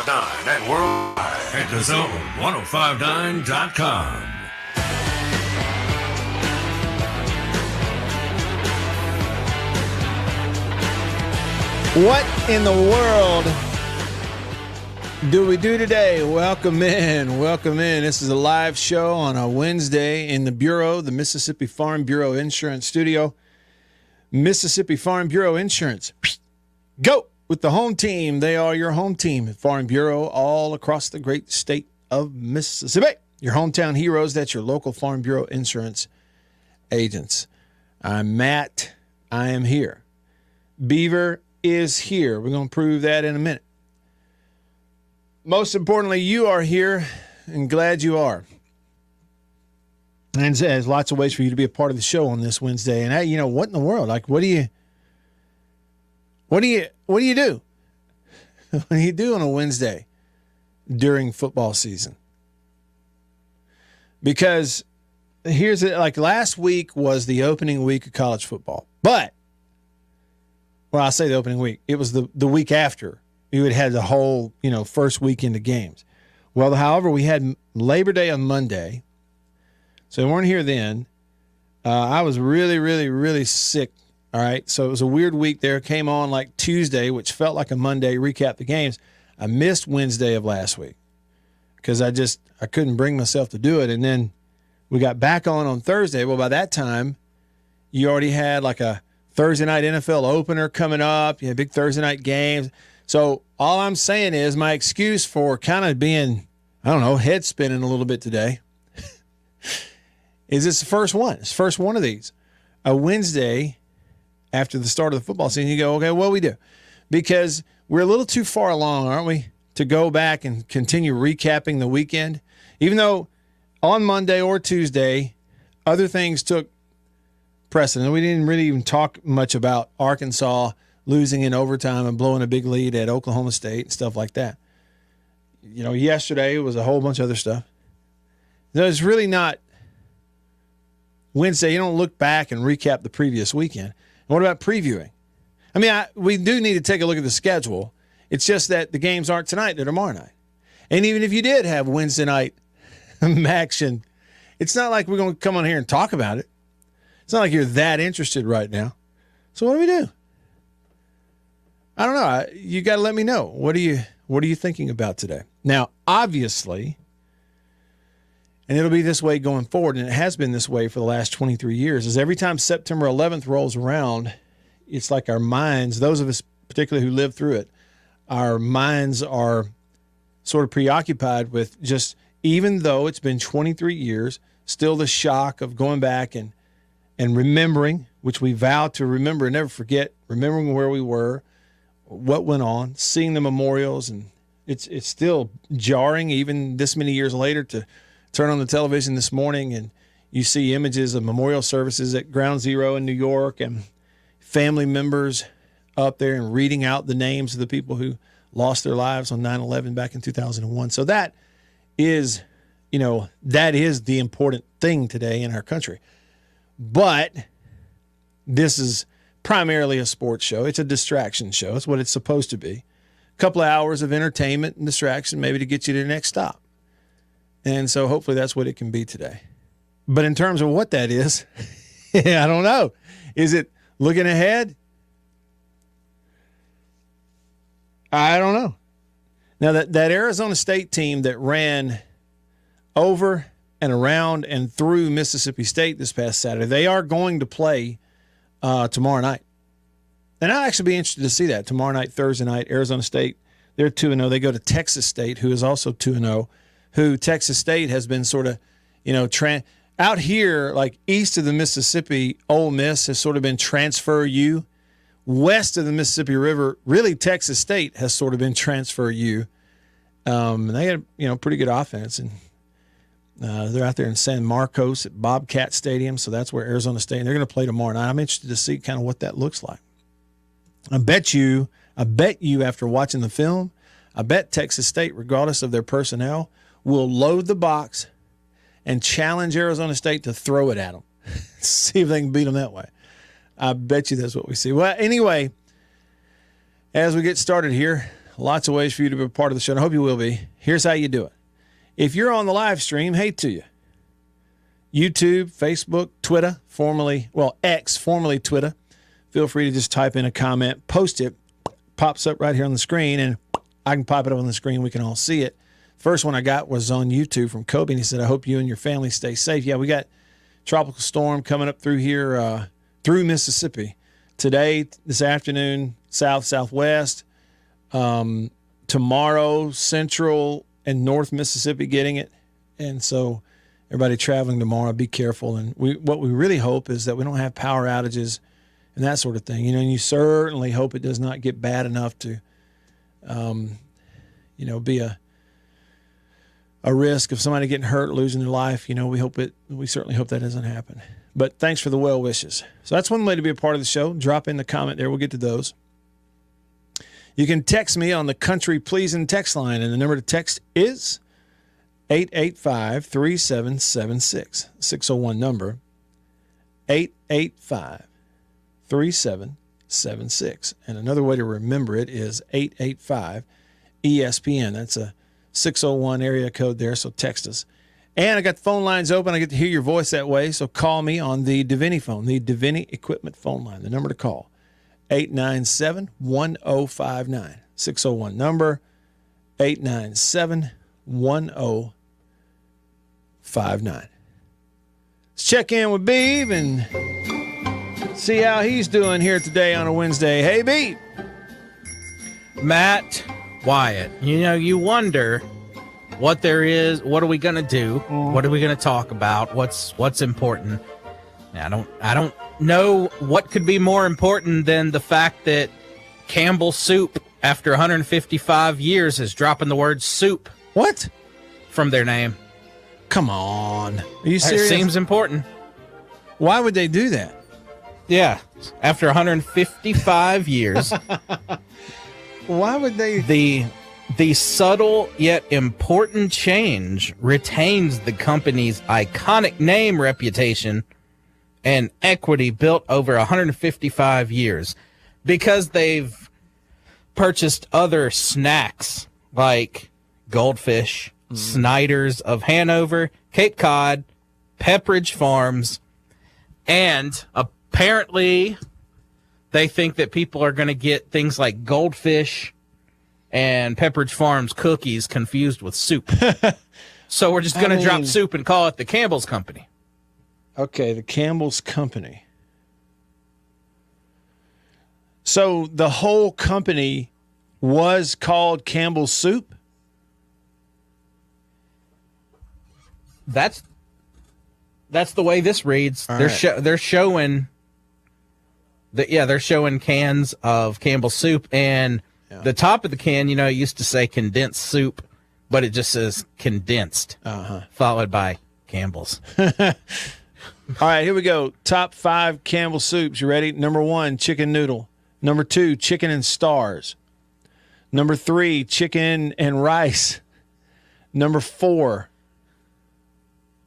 1059 and worldwide at thezone1059.com. What in the world do we do today? Welcome in. Welcome in. This is a live show on a Wednesday in the Bureau, the Mississippi Farm Bureau Insurance Studio. Mississippi Farm Bureau Insurance. Go with the home team. They are your home team at Farm Bureau all across the great state of Mississippi. Your hometown heroes, that's your local Farm Bureau Insurance agents. I'm Matt. I am here. Beaver is here. We're going to prove that in a minute. Most importantly, you are here, and glad you are. And there's lots of ways for you to be a part of the show on this Wednesday. And what in the world? Like, what do you do? What do you do on a Wednesday during football season? Because here's it. Like last week was the opening week of college football, but I say the opening week. It was the week after. You had the whole, first weekend of games. Well, however, we had Labor Day on Monday, so we weren't here then. I was really, really, really sick, all right? So it was a weird week there. Came on like Tuesday, which felt like a Monday, recap the games. I missed Wednesday of last week because I couldn't bring myself to do it. And then we got back on Thursday. Well, by that time, you already had like a Thursday night NFL opener coming up. You had big Thursday night games. So all I'm saying is my excuse for kind of being, head spinning a little bit today is this the first one. It's the first one of these. A Wednesday after the start of the football season, you go, okay, what do we do? Because we're a little too far along, aren't we, to go back and continue recapping the weekend? Even though on Monday or Tuesday, other things took precedent. We didn't really even talk much about Arkansas losing in overtime and blowing a big lead at Oklahoma State and stuff like that. Yesterday was a whole bunch of other stuff. It's really not Wednesday. You don't look back and recap the previous weekend. And what about previewing? We do need to take a look at the schedule. It's just that the games aren't tonight, they're tomorrow night. And even if you did have Wednesday night action, it's not like we're going to come on here and talk about it. It's not like you're that interested right now. So what do we do? I don't know. You got to let me know. What are you thinking about today? Now, obviously, and it'll be this way going forward, and it has been this way for the last 23 years, is every time September 11th rolls around, it's like our minds, those of us particularly who lived through it, our minds are sort of preoccupied with just, even though it's been 23 years, still the shock of going back and remembering, which we vow to remember and never forget, remembering where we were, what went on, seeing the memorials, and it's still jarring even this many years later to turn on the television this morning and you see images of memorial services at Ground Zero in New York and family members up there and reading out the names of the people who lost their lives on 9/11 back in 2001. So that is the important thing today in our country. But this is primarily a sports show. It's a distraction show. It's what it's supposed to be. A couple of hours of entertainment and distraction, maybe to get you to the next stop. And so hopefully that's what it can be today. But in terms of what that is, I don't know. Is it looking ahead? I don't know. Now, that Arizona State team that ran over and around and through Mississippi State this past Saturday, they are going to play tomorrow night. And I'd actually be interested to see that. Tomorrow night, Thursday night, Arizona State, they're 2-0. They go to Texas State, who is also 2-0, who Texas State has been sort of, out here, like east of the Mississippi, Ole Miss has sort of been transfer U. West of the Mississippi River, really Texas State has sort of been transfer U. And they had, pretty good offense. And they're out there in San Marcos at Bobcat Stadium, so that's where Arizona State, and they're going to play tomorrow night. I'm interested to see kind of what that looks like. I bet you after watching the film, I bet Texas State, regardless of their personnel, will load the box and challenge Arizona State to throw it at them. See if they can beat them that way. I bet you that's what we see. Well, anyway, as we get started here, Lots of ways for you to be a part of the show, and I hope you will be. Here's how you do it. If you're on the live stream, hey to you. YouTube, Facebook, Twitter, X, formerly Twitter. Feel free to just type in a comment, post it, pops up right here on the screen, and I can pop it up on the screen. We can all see it. First one I got was on YouTube from Kobe, and he said, I hope you and your family stay safe. Yeah, we got tropical storm coming up through here, through Mississippi. Today, this afternoon, southwest. Tomorrow, central and north Mississippi getting it. And so everybody traveling tomorrow, be careful. And what we really hope is that we don't have power outages and that sort of thing. And you certainly hope it does not get bad enough to, be a risk of somebody getting hurt, losing their life. We certainly hope that doesn't happen. But thanks for the well wishes. So that's one way to be a part of the show. Drop in the comment there. We'll get to those. You can text me on the Country Pleasing text line, and the number to text is 885-3776. 601 number, 885-3776. And another way to remember it is 885-ESPN. That's a 601 area code there, so text us. And I got the phone lines open. I get to hear your voice that way, so call me on the Davini phone, the Davini Equipment phone line. The number to call, 897-1059. 601 number, 897-1059. Let's check in with Beeb and see how he's doing here today on a Wednesday. Hey, Beeb. Matt, Wyatt, you wonder what there is, what are we going to do? What are we going to talk about? What's important? I don't know what could be more important than the fact that Campbell's Soup, after 155 years, is dropping the word soup. What? From their name. Come on. Are you serious? It seems important. Why would they do that? Yeah. After 155 years. Why would they? The subtle yet important change retains the company's iconic name, reputation, and equity built over 155 years, because they've purchased other snacks like Goldfish, Snyder's of Hanover, Cape Cod, Pepperidge Farms, and apparently they think that people are going to get things like Goldfish and Pepperidge Farms cookies confused with soup. So we're just going to drop soup and call it the Campbell's Company. Okay, the Campbell's Company. So the whole company was called Campbell's Soup? That's the way this reads. They're showing they're showing cans of Campbell's Soup, and the top of the can, it used to say condensed soup, but it just says condensed, followed by Campbell's. All right, here we go. Top 5 Campbell soups. You ready? Number 1, chicken noodle. Number 2, chicken and stars. Number 3, chicken and rice. Number 4,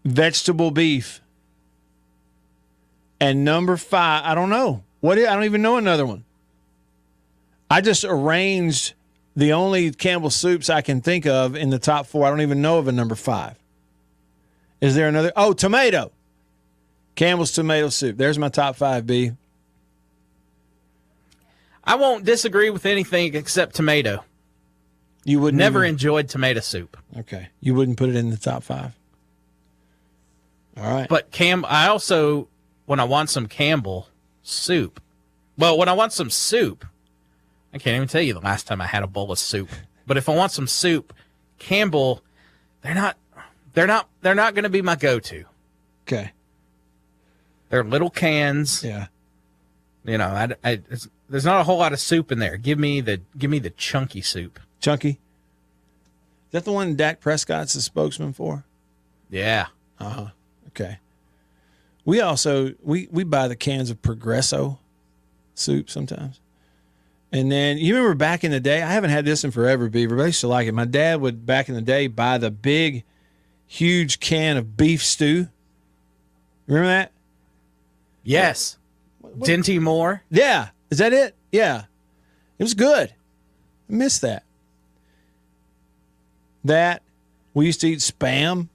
vegetable beef. And number 5, I don't know. I don't even know another one. I just arranged the only Campbell soups I can think of in the top 4. I don't even know of a number 5. Is there another? Oh, tomato. Campbell's tomato soup. There's my top 5, B. I won't disagree with anything except tomato. You would never enjoyed tomato soup. Okay. You wouldn't put it in the top 5. All right. But I also, when I want some Campbell soup, when I want some soup, I can't even tell you the last time I had a bowl of soup. But if I want some soup, Campbell, they're not going to be my go-to. Okay. They're little cans. Yeah. There's not a whole lot of soup in there. Give me the chunky soup. Chunky? Is that the one Dak Prescott's the spokesman for? Yeah. Uh-huh. Okay. We also we buy the cans of Progresso soup sometimes. And then you remember back in the day, I haven't had this in forever, Beaver, but I used to like it. My dad would back in the day buy the big, huge can of beef stew. Remember that? Yes. Dinty Moore. Yeah. Is that it? Yeah. It was good. I missed that. that. We used to eat Spam.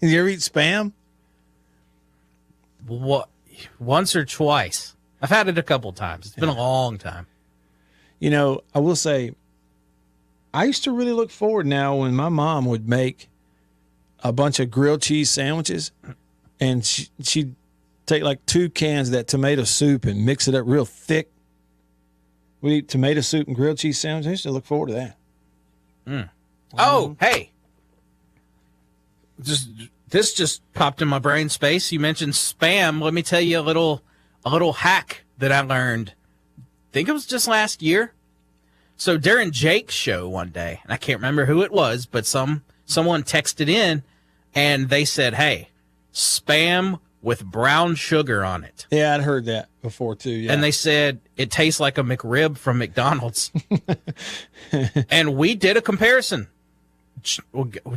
Did you ever eat Spam? What? Once or twice. I've had it a couple times. It's been a long time. You know, I will say, I used to really look forward now when my mom would make a bunch of grilled cheese sandwiches, and she'd take like 2 cans of that tomato soup and mix it up real thick. We'd eat tomato soup and grilled cheese sandwiches. I used to look forward to that. Oh, hey. This just popped in my brain space. You mentioned Spam. Let me tell you a little hack that I learned. I think it was just last year. So during Jake's show one day, and I can't remember who it was, but someone texted in and they said, hey, Spam with brown sugar on it. Yeah, I'd heard that before too. Yeah. And they said it tastes like a McRib from McDonald's. And we did a comparison.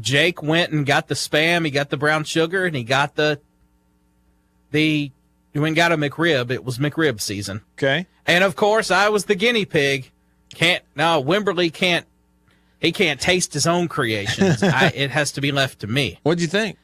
Jake went and got the Spam, he got the brown sugar, and he got he went and got a McRib. It was McRib season. Okay. And of course, I was the guinea pig. Wimberly can't taste his own creations. It has to be left to me. What'd you think?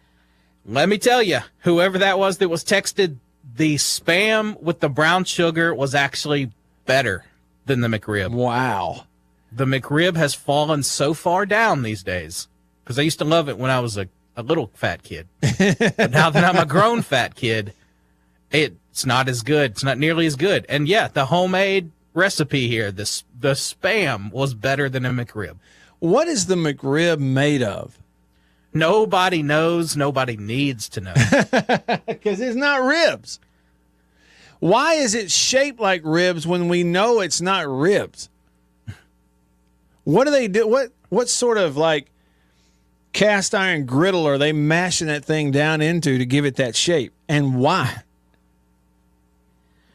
Let me tell you, whoever that was texted, the Spam with the brown sugar was actually better than the McRib. Wow. The McRib has fallen so far down these days, because I used to love it when I was a little fat kid. But now that I'm a grown fat kid, it's not as good. It's not nearly as good. And yeah, the homemade recipe here, the Spam was better than a McRib. What is the McRib made of? Nobody knows. Nobody needs to know. Because it's not ribs. Why is it shaped like ribs when we know it's not ribs? What do they do? What sort of like cast iron griddle are they mashing that thing down into to give it that shape? And why?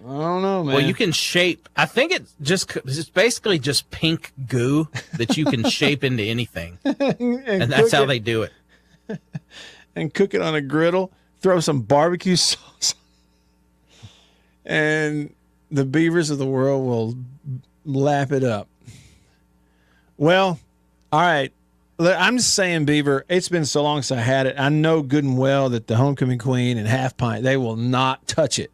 I don't know, man. Well, you can shape. I think it's basically just pink goo that you can shape into anything. and that's how they do it. And cook it on a griddle, throw some barbecue sauce, and the beavers of the world will lap it up. Well, all right. I'm just saying, Beaver, it's been so long since I had it. I know good and well that the Homecoming Queen and Half Pint, they will not touch it.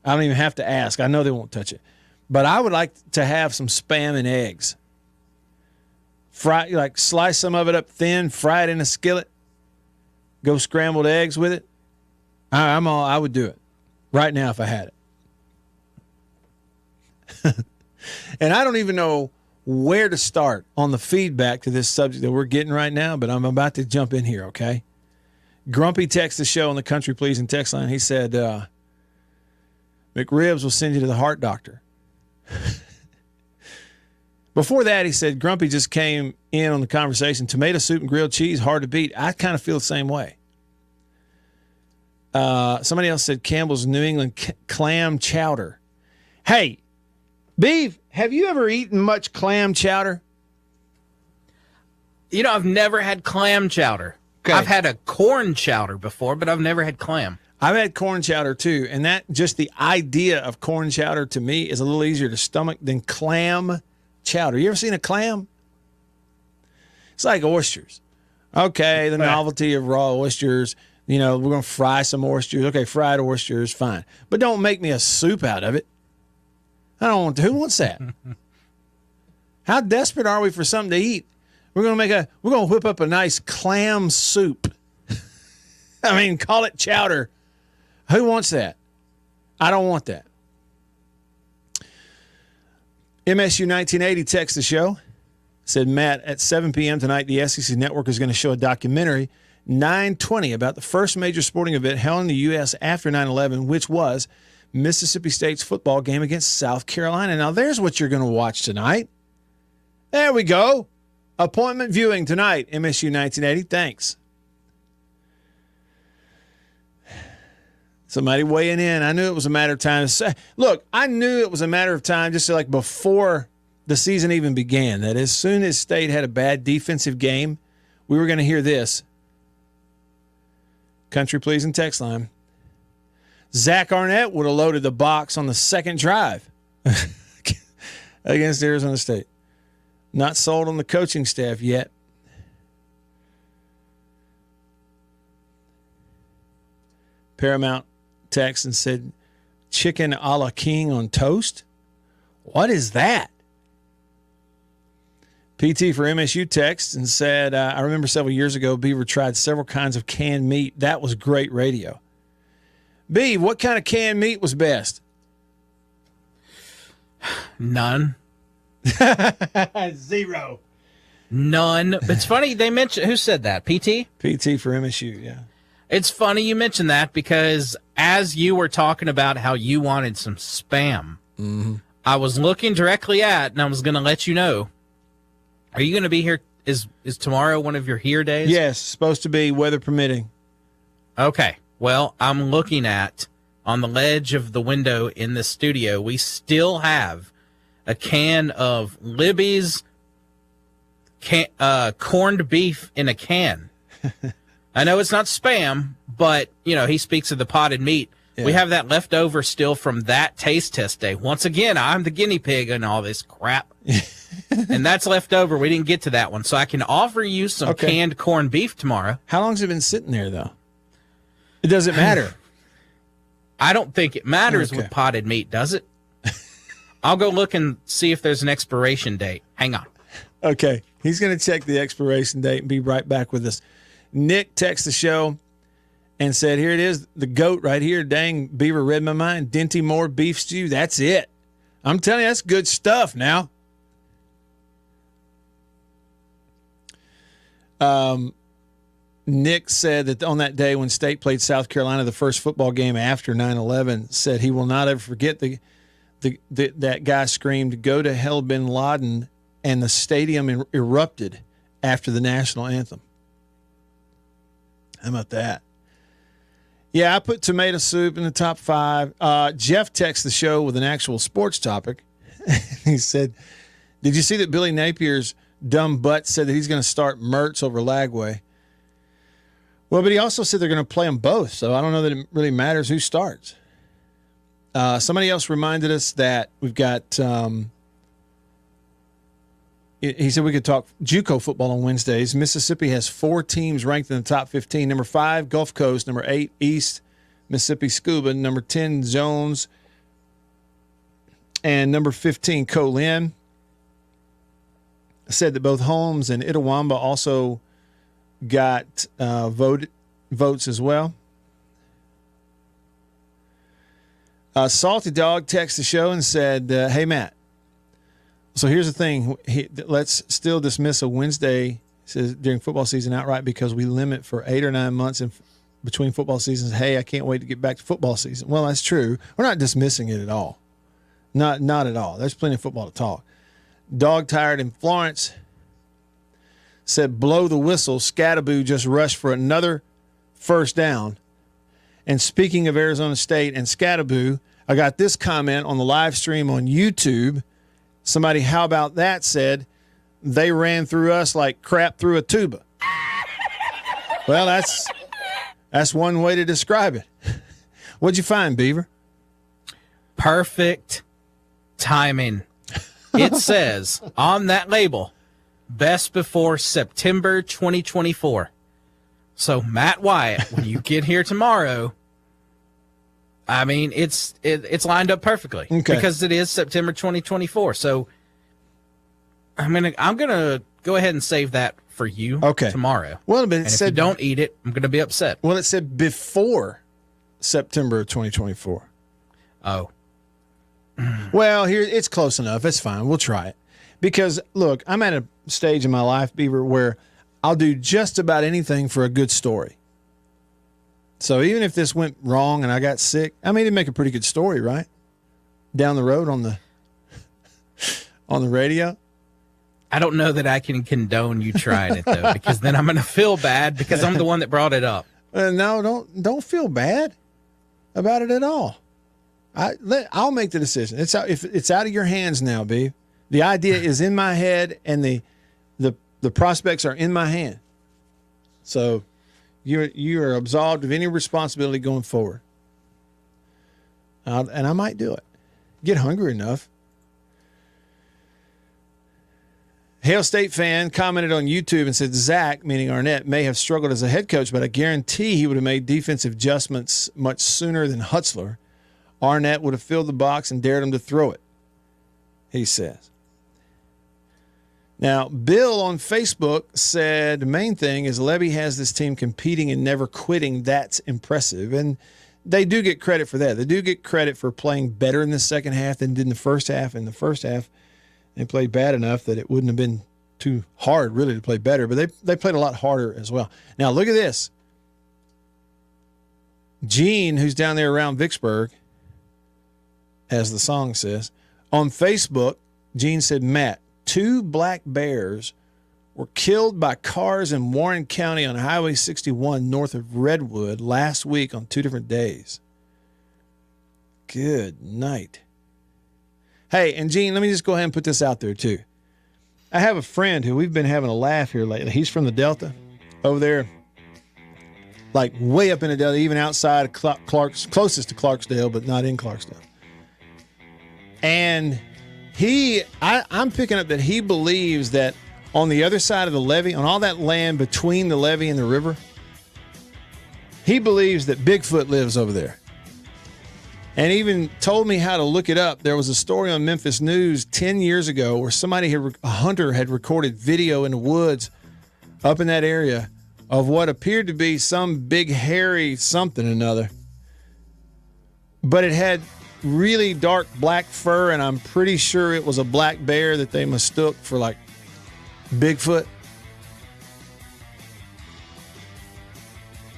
I don't even have to ask. I know they won't touch it. But I would like to have some Spam and eggs. Slice some of it up thin, fry it in a skillet, go scrambled eggs with it. I would do it right now if I had it. And I don't even know where to start on the feedback to this subject that we're getting right now, but I'm about to jump in here, okay? Grumpy texted the show on the Country Pleasing text line. He said, McRibs will send you to the heart doctor. Before that, he said, Grumpy just came in on the conversation. Tomato soup and grilled cheese, hard to beat. I kind of feel the same way. Somebody else said Campbell's New England clam chowder. Hey, Beef, have you ever eaten much clam chowder? You know, I've never had clam chowder. Okay. I've had a corn chowder before, but I've never had clam. I've had corn chowder too, and that just the idea of corn chowder to me is a little easier to stomach than clam chowder. You ever seen a clam? It's like oysters. Okay, the novelty of raw oysters. You know, we're going to fry some oysters. Okay, fried oysters, fine. But don't make me a soup out of it. I don't want to. Who wants that? How desperate are we for something to eat? We're going to whip up a nice clam soup. I mean, call it chowder. Who wants that? I don't want that. MSU 1980 texts the show. Said, Matt, at 7 p.m. tonight, the SEC Network is going to show a documentary, 9/20, about the first major sporting event held in the U.S. after 9/11, which was Mississippi State's football game against South Carolina. Now, there's what you're going to watch tonight. There we go. Appointment viewing tonight, MSU 1980. Thanks. Somebody weighing in. I knew it was a matter of time. Look, I knew it was a matter of time just like before the season even began, that as soon as State had a bad defensive game, we were going to hear this. Country Pleasing text line. Zach Arnett would have loaded the box on the second drive against Arizona State. Not sold on the coaching staff yet. Paramount text and said, chicken a la king on toast? What is that? PT for MSU text and said, I remember several years ago, Beaver tried several kinds of canned meat. That was great radio. Beav, what kind of canned meat was best? None. 0. None. It's funny they mentioned, who said that? PT? PT for MSU, yeah. It's funny you mentioned that because as you were talking about how you wanted some spam, I was looking directly at, and I was going to let you know, are you going to be here? Is tomorrow one of your here days? Yes, supposed to be, weather permitting. Okay. Well, I'm looking at, on the ledge of the window in the studio, we still have a can of Libby's corned beef in a can. I know it's not spam, but, he speaks of the potted meat. Yeah. We have that left over still from that taste test day. Once again, I'm the guinea pig in all this crap. And that's left over. We didn't get to that one. So I can offer you some canned corned beef tomorrow. How long's it been sitting there, though? It doesn't matter. I don't think it matters with potted meat, does it? I'll go look and see if there's an expiration date. Hang on. Okay. He's going to check the expiration date and be right back with us. Nick texted the show and said, here it is, the goat right here. Dang, Beaver read my mind. Dinty Moore beef stew. That's it. I'm telling you, that's good stuff now. Nick said that on that day when State played South Carolina, the first football game after 9/11, said he will not ever forget that guy screamed, "Go to hell, bin Laden," and the stadium erupted after the national anthem. How about that? Yeah, I put tomato soup in the top 5. Jeff texted the show with an actual sports topic. He said, did you see that Billy Napier's dumb butt said that he's going to start Mertz over Lagway? Well, but he also said they're going to play them both, so I don't know that it really matters who starts. Somebody else reminded us that we've got he said we could talk JUCO football on Wednesdays. Mississippi has 4 teams ranked in the top 15. Number 5, Gulf Coast. Number 8, East Mississippi Scuba. Number 10, Jones. And number 15, Colin. Said that both Holmes and Itawamba also got votes as well. Salty Dog texted the show and said, hey, Matt. So here's the thing. Let's still dismiss a Wednesday says during football season outright because we limit for 8 or 9 months in between football seasons. Hey, I can't wait to get back to football season. Well, that's true. We're not dismissing it at all. Not at all. There's plenty of football to talk. Dog Tired in Florence said, blow the whistle. Scattaboo just rushed for another first down. And speaking of Arizona State and Scattaboo, I got this comment on the live stream on YouTube. Somebody, how about that, said, they ran through us like crap through a tuba. Well, that's one way to describe it. What'd you find, Beaver? Perfect timing. It says on that label, best before September 2024. So, Matt Wyatt, when you get here tomorrow, I mean, it's lined up perfectly because it is September 2024. So I'm gonna go ahead and save that for you tomorrow. Well, but if you don't eat it, I'm gonna be upset. Well, it said before September 2024. Oh. Well, here it's close enough. It's fine. We'll try it. Because look, I'm at a stage in my life, Beaver, where I'll do just about anything for a good story. So even if this went wrong and I got sick, I mean, it'd make a pretty good story, right? Down the road on the radio. I don't know that I can condone you trying it though, because then I'm going to feel bad because I'm the one that brought it up. No, don't feel bad about it at all. I'll make the decision. It's out of your hands now, B. The idea is in my head, and the prospects are in my hand. So you are absolved of any responsibility going forward. And I might do it. Get hungry enough. Hail State fan commented on YouTube and said Zach, meaning Arnett, may have struggled as a head coach, but I guarantee he would have made defensive adjustments much sooner than Hutzler. Arnett would have filled the box and dared him to throw it, he says. Now, Bill on Facebook said the main thing is Levy has this team competing and never quitting. That's impressive. And they do get credit for that. They do get credit for playing better in the second half than did in the first half. In the first half, they played bad enough that it wouldn't have been too hard, really, to play better. But they played a lot harder as well. Now, look at this. Gene, who's down there around Vicksburg, as the song says, on Facebook, Gene said, Matt, 2 black bears were killed by cars in Warren County on Highway 61 north of Redwood last week on 2 different days. Good night. Hey, and Gene, let me just go ahead and put this out there too. I have a friend who we've been having a laugh here lately. He's from the Delta over there, like way up in the Delta, even outside of Clark's, closest to Clarksdale, but not in Clarksdale. And I'm picking up that he believes that on the other side of the levee, on all that land between the levee and the river, he believes that Bigfoot lives over there. And even told me how to look it up. There was a story on Memphis News 10 years ago where a hunter had recorded video in the woods up in that area of what appeared to be some big hairy something or another. But it had really dark black fur, and I'm pretty sure it was a black bear that they mistook for like Bigfoot.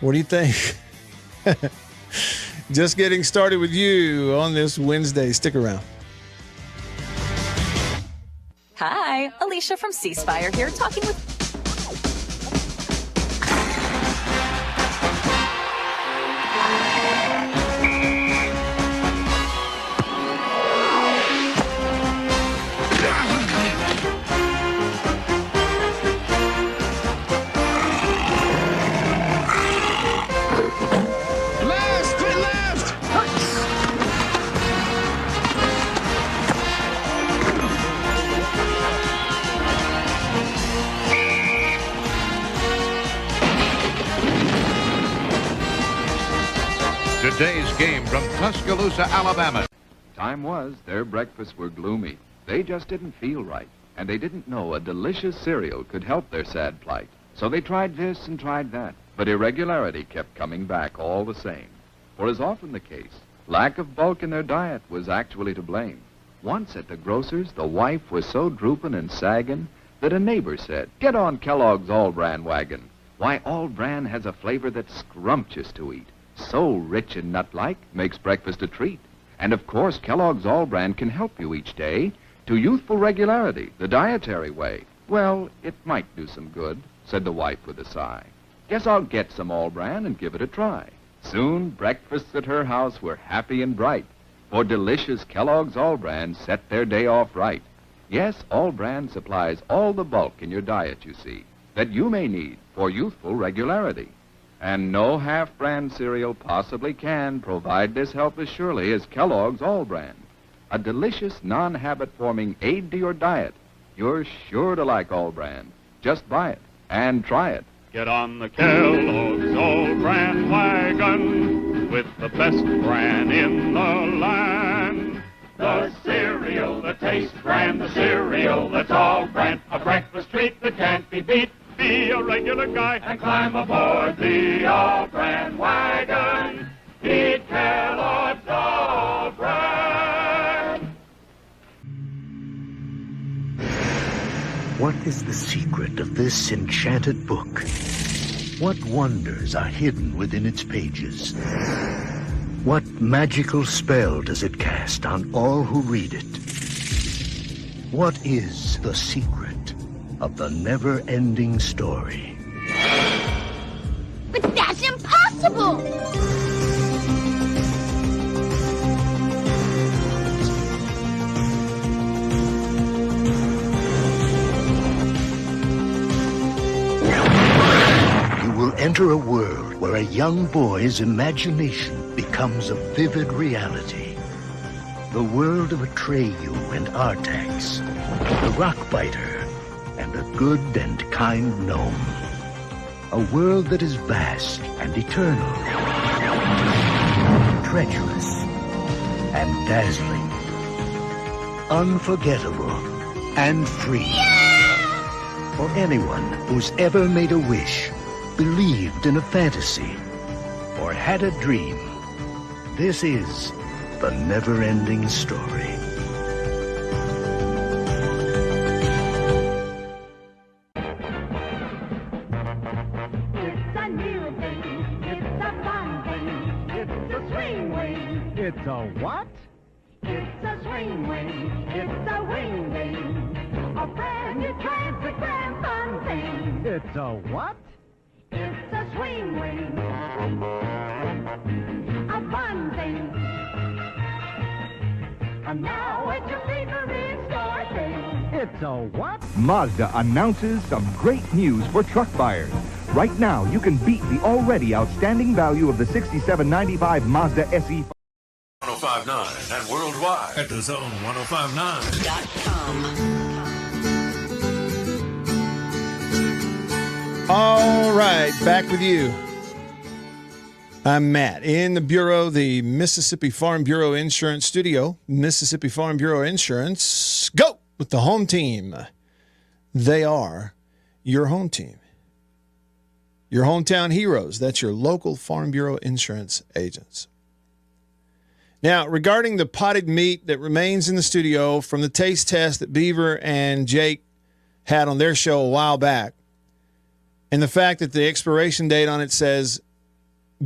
What do you think? Just getting started with you on this Wednesday. Stick around. Hi, Alicia from Ceasefire here, talking with... Today's game from Tuscaloosa, Alabama. Time was, their breakfasts were gloomy. They just didn't feel right, and they didn't know a delicious cereal could help their sad plight. So they tried this and tried that, but irregularity kept coming back all the same. For as often the case, lack of bulk in their diet was actually to blame. Once at the grocer's, the wife was so drooping and sagging that a neighbor said, "Get on Kellogg's All-Bran wagon. Why, All-Bran has a flavor that's scrumptious to eat. So rich and nut-like, makes breakfast a treat. And of course, Kellogg's All-Bran can help you each day to youthful regularity, the dietary way." "Well, it might do some good," said the wife with a sigh. "Guess I'll get some All-Bran and give it a try." Soon, breakfasts at her house were happy and bright, for delicious Kellogg's All-Bran set their day off right. Yes, All-Bran supplies all the bulk in your diet, you see, that you may need for youthful regularity. And no half-brand cereal possibly can provide this help as surely as Kellogg's All-Bran. A delicious, non-habit-forming aid to your diet. You're sure to like All-Bran. Just buy it and try it. Get on the Kellogg's All-Bran wagon with the best bran in the land. The cereal that tastes grand, the cereal that's All-Bran, a breakfast treat that can't be beat. Be a regular guy and climb aboard the All-Bran wagon. Eat Kellogg's All-Bran. What is the secret of this enchanted book? What wonders are hidden within its pages? What magical spell does it cast on all who read it? What is the secret of the never-ending story? But that's impossible! You will enter a world where a young boy's imagination becomes a vivid reality. The world of Atreyu and Artax, the Rockbiter, good and kind gnome. A world that is vast and eternal, treacherous and dazzling, unforgettable and free. For anyone who's ever made a wish, believed in a fantasy, or had a dream, this is the never-ending story. It's a new thing, it's a fun thing, it's a swing wing. It's a what? It's a swing wing, it's a wing wing. A brand new transparent fun thing. It's a what? It's a swing wing. A fun thing. And now it's your favorite store thing. It's a what? Mazda announces some great news for truck buyers. Right now, you can beat the already outstanding value of the $67.95 Mazda SE. 1059 and worldwide at thezone1059.com. All right, back with you. I'm Matt in the Bureau, the Mississippi Farm Bureau Insurance Studio. Mississippi Farm Bureau Insurance, go with the home team. They are your home team. Your hometown heroes. That's your local Farm Bureau insurance agents. Now, regarding the potted meat that remains in the studio from the taste test that Beaver and Jake had on their show a while back, and the fact that the expiration date on it says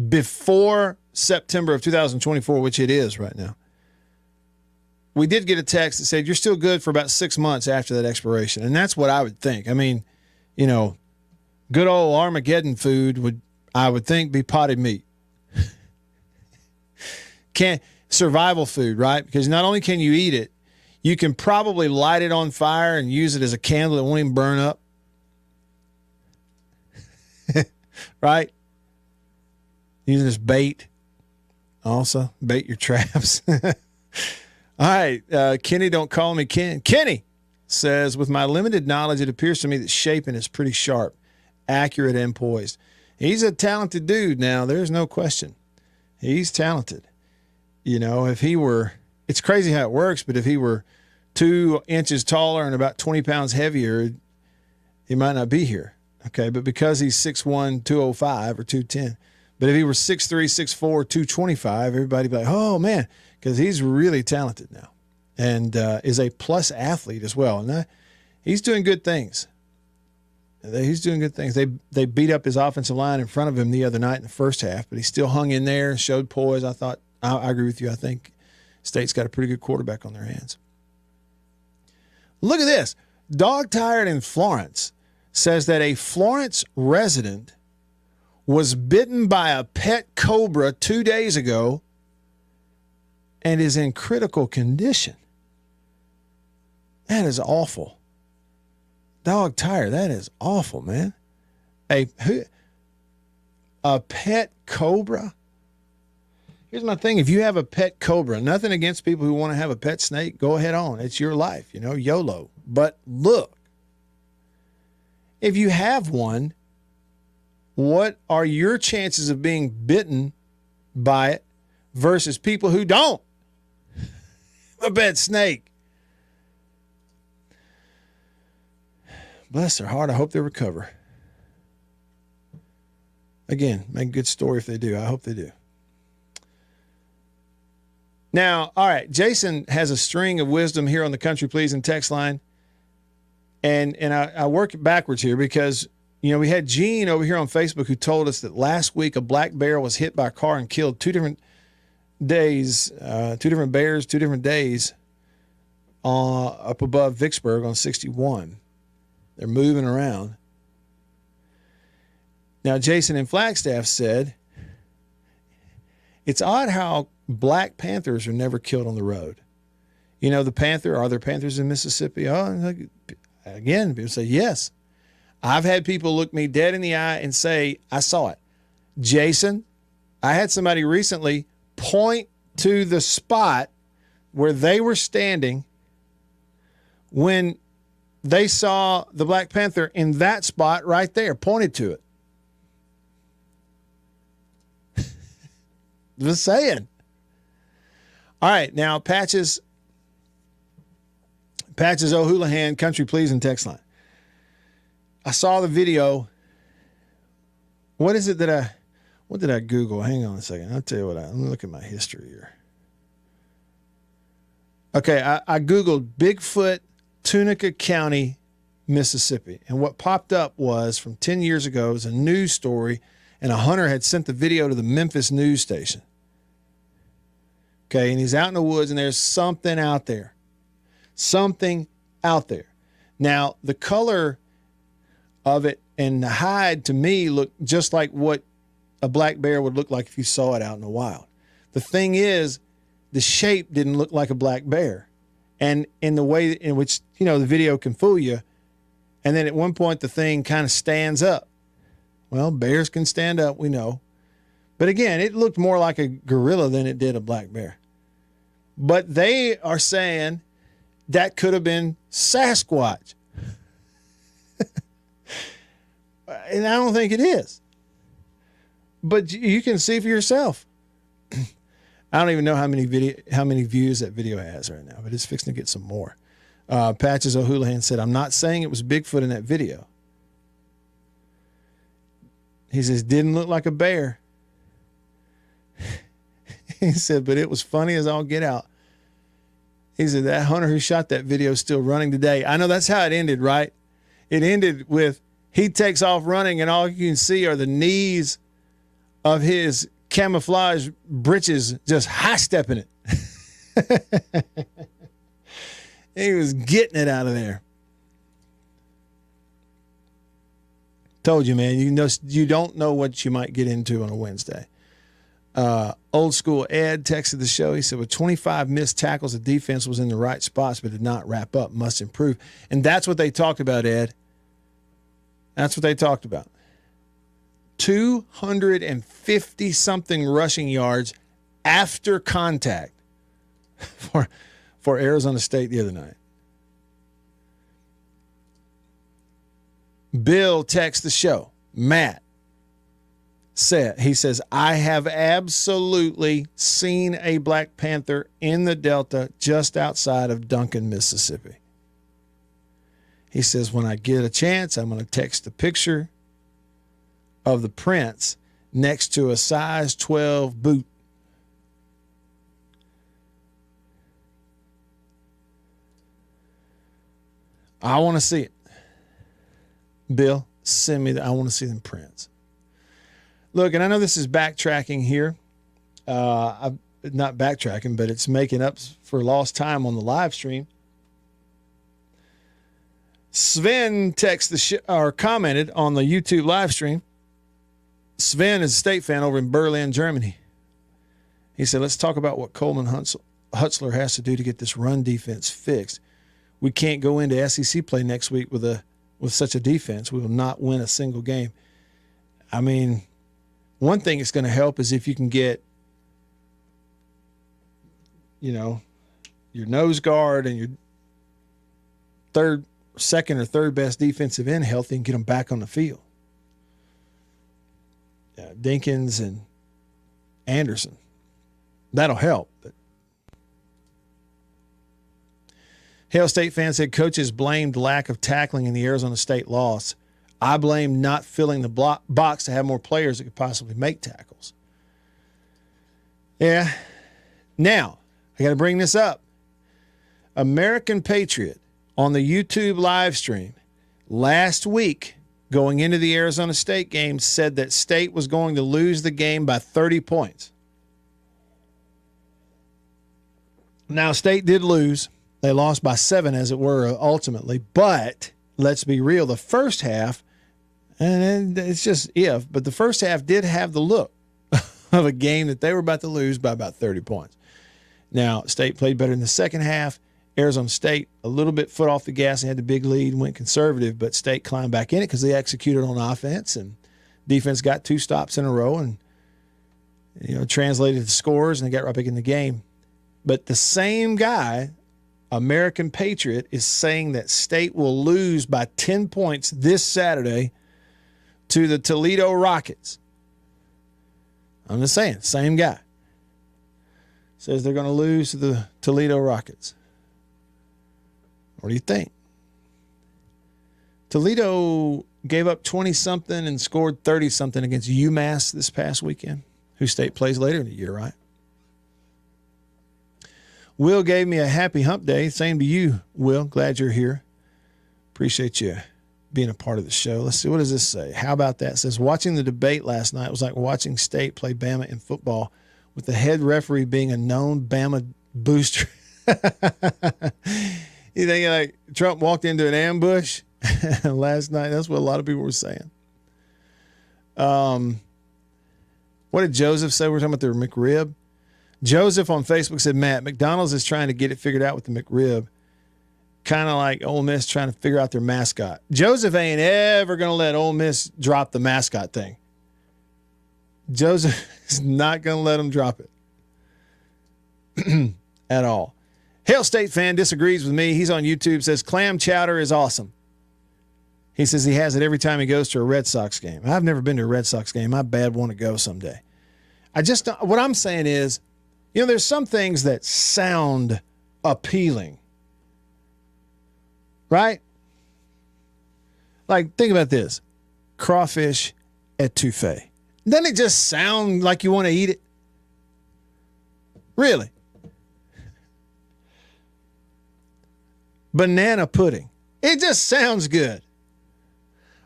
before September of 2024, which it is right now, we did get a text that said you're still good for about 6 months after that expiration. And that's what I would think. I mean, you know, good old Armageddon food would, I would think, be potted meat. Survival food, right? Because not only can you eat it, you can probably light it on fire and use it as a candle that won't even burn up. Right? Using this bait. Also, bait your traps. All right. Kenny, don't call me Ken. Kenny says, with my limited knowledge, it appears to me that Chapin is pretty sharp, accurate, and poised. He's a talented dude now. There's no question. He's talented. You know, if he were, it's crazy how it works, but if he were 2 inches taller and about 20 pounds heavier, he might not be here. Okay, but because he's 6'1", 205 or 210. But if he were 6'3", 6'4", 225, everybody would be like, oh, man, because he's really talented now and is a plus athlete as well. And he's doing good things. He's doing good things. They beat up his offensive line in front of him the other night in the first half, but he still hung in there, showed poise. I thought, I agree with you. I think State's got a pretty good quarterback on their hands. Look at this. Dog Tired in Florence says that a Florence resident was bitten by a pet cobra 2 days ago and is in critical condition. That is awful. Dog Tired, that is awful, man. A pet cobra? Here's my thing. If you have a pet cobra, nothing against people who want to have a pet snake, go ahead on. It's your life, you know, YOLO. But look, if you have one, what are your chances of being bitten by it versus people who don't? A pet snake. Bless their heart. I hope they recover. Again, make a good story if they do. I hope they do. Now, all right, Jason has a string of wisdom here on the Country Pleasing text line. And I work it backwards here because, you know, we had Gene over here on Facebook who told us that last week a black bear was hit by a car and killed 2 different days, 2 different bears, 2 different days up above Vicksburg on 61. They're moving around. Now, Jason in Flagstaff said, it's odd how black panthers are never killed on the road. You know, are there panthers in Mississippi? Oh, again, people say, yes. I've had people look me dead in the eye and say, I saw it. Jason, I had somebody recently point to the spot where they were standing when they saw the Black Panther in that spot right there, pointed to it. Just saying. All right, now Patches O'Houlihan, country pleasing text line. I saw the video. What is it that what did I Google? Hang on a second. I'll tell you what, let me look at my history here. Okay, I Googled Bigfoot, Tunica County, Mississippi. And what popped up was from 10 years ago, it was a news story, and a hunter had sent the video to the Memphis news station. Okay, and he's out in the woods, and there's something out there. Something out there. Now, the color of it and the hide, to me, looked just like what a black bear would look like if you saw it out in the wild. The thing is, the shape didn't look like a black bear. And in the way in which, the video can fool you, and then at one point the thing kind of stands up. Well, bears can stand up, we know. But again, it looked more like a gorilla than it did a black bear. But they are saying that could have been Sasquatch. And I don't think it is. But you can see for yourself. I don't even know how many views that video has right now, but it's fixing to get some more. Patches O'Houlihan said, I'm not saying it was Bigfoot in that video. He says, didn't look like a bear. He said, but it was funny as all get out. He said, that hunter who shot that video is still running today. I know that's how it ended, right? It ended with he takes off running, and all you can see are the knees of his camouflage britches just high-stepping it. He was getting it out of there. Told you, man, you don't know what you might get into on a Wednesday. Old School Ed texted the show. He said, with 25 missed tackles, the defense was in the right spots but did not wrap up. Must improve. And that's what they talked about, Ed. That's what they talked about. 250-something rushing yards after contact for Arizona State the other night. Bill texts the show. Matt says, I have absolutely seen a Black Panther in the Delta just outside of Duncan, Mississippi. He says, when I get a chance, I'm going to text a picture of the prints next to a size 12 boot. I want to see it. Bill, send me I want to see them prints. Look, and I know this is backtracking here. I'm not backtracking, but it's making up for lost time on the live stream. Sven commented on the YouTube live stream. Sven is a State fan over in Berlin, Germany. He said, let's talk about what Coleman Hutzler has to do to get this run defense fixed. We can't go into SEC play next week with such a defense. We will not win a single game. I mean, one thing it's going to help is if you can get, your nose guard and your second or third best defensive end healthy and get them back on the field. Dinkins and Anderson. That'll help. But Hail State fan said coaches blamed lack of tackling in the Arizona State loss. I blame not filling the box to have more players that could possibly make tackles. Yeah. Now, I got to bring this up. American Patriot on the YouTube live stream last week going into the Arizona State game said that State was going to lose the game by 30 points. Now, State did lose. They lost by 7, as it were, ultimately. But let's be real. The first half, and it's just but the first half did have the look of a game that they were about to lose by about 30 points. Now, State played better in the second half. Arizona State, a little bit foot off the gas and had the big lead and went conservative, but State climbed back in it because they executed on offense, and defense got 2 stops in a row and translated the scores, and they got right back in the game. But the same guy American Patriot, is saying that State will lose by 10 points this Saturday to the Toledo Rockets. I'm just saying, same guy. Says they're going to lose to the Toledo Rockets. What do you think? Toledo gave up 20-something and scored 30-something against UMass this past weekend, who State plays later in the year, right? Will gave me a happy hump day. Same to you, Will. Glad you're here. Appreciate you being a part of the show. Let's see. What does this say? How about that? It says, watching the debate last night was like watching State play Bama in football with the head referee being a known Bama booster. You think like Trump walked into an ambush last night? That's what a lot of people were saying. What did Joseph say? We're talking about the McRib. Joseph on Facebook said, Matt, McDonald's is trying to get it figured out with the McRib. Kind of like Ole Miss trying to figure out their mascot. Joseph ain't ever going to let Ole Miss drop the mascot thing. Joseph is not going to let them drop it at all. Hail State fan disagrees with me. He's on YouTube, says clam chowder is awesome. He says he has it every time he goes to a Red Sox game. I've never been to a Red Sox game. I bad want to go someday. What I'm saying is, you know, there's some things that sound appealing, right? Like, think about this. Crawfish etouffee. Doesn't it just sound like you want to eat it? Really? Banana pudding. It just sounds good.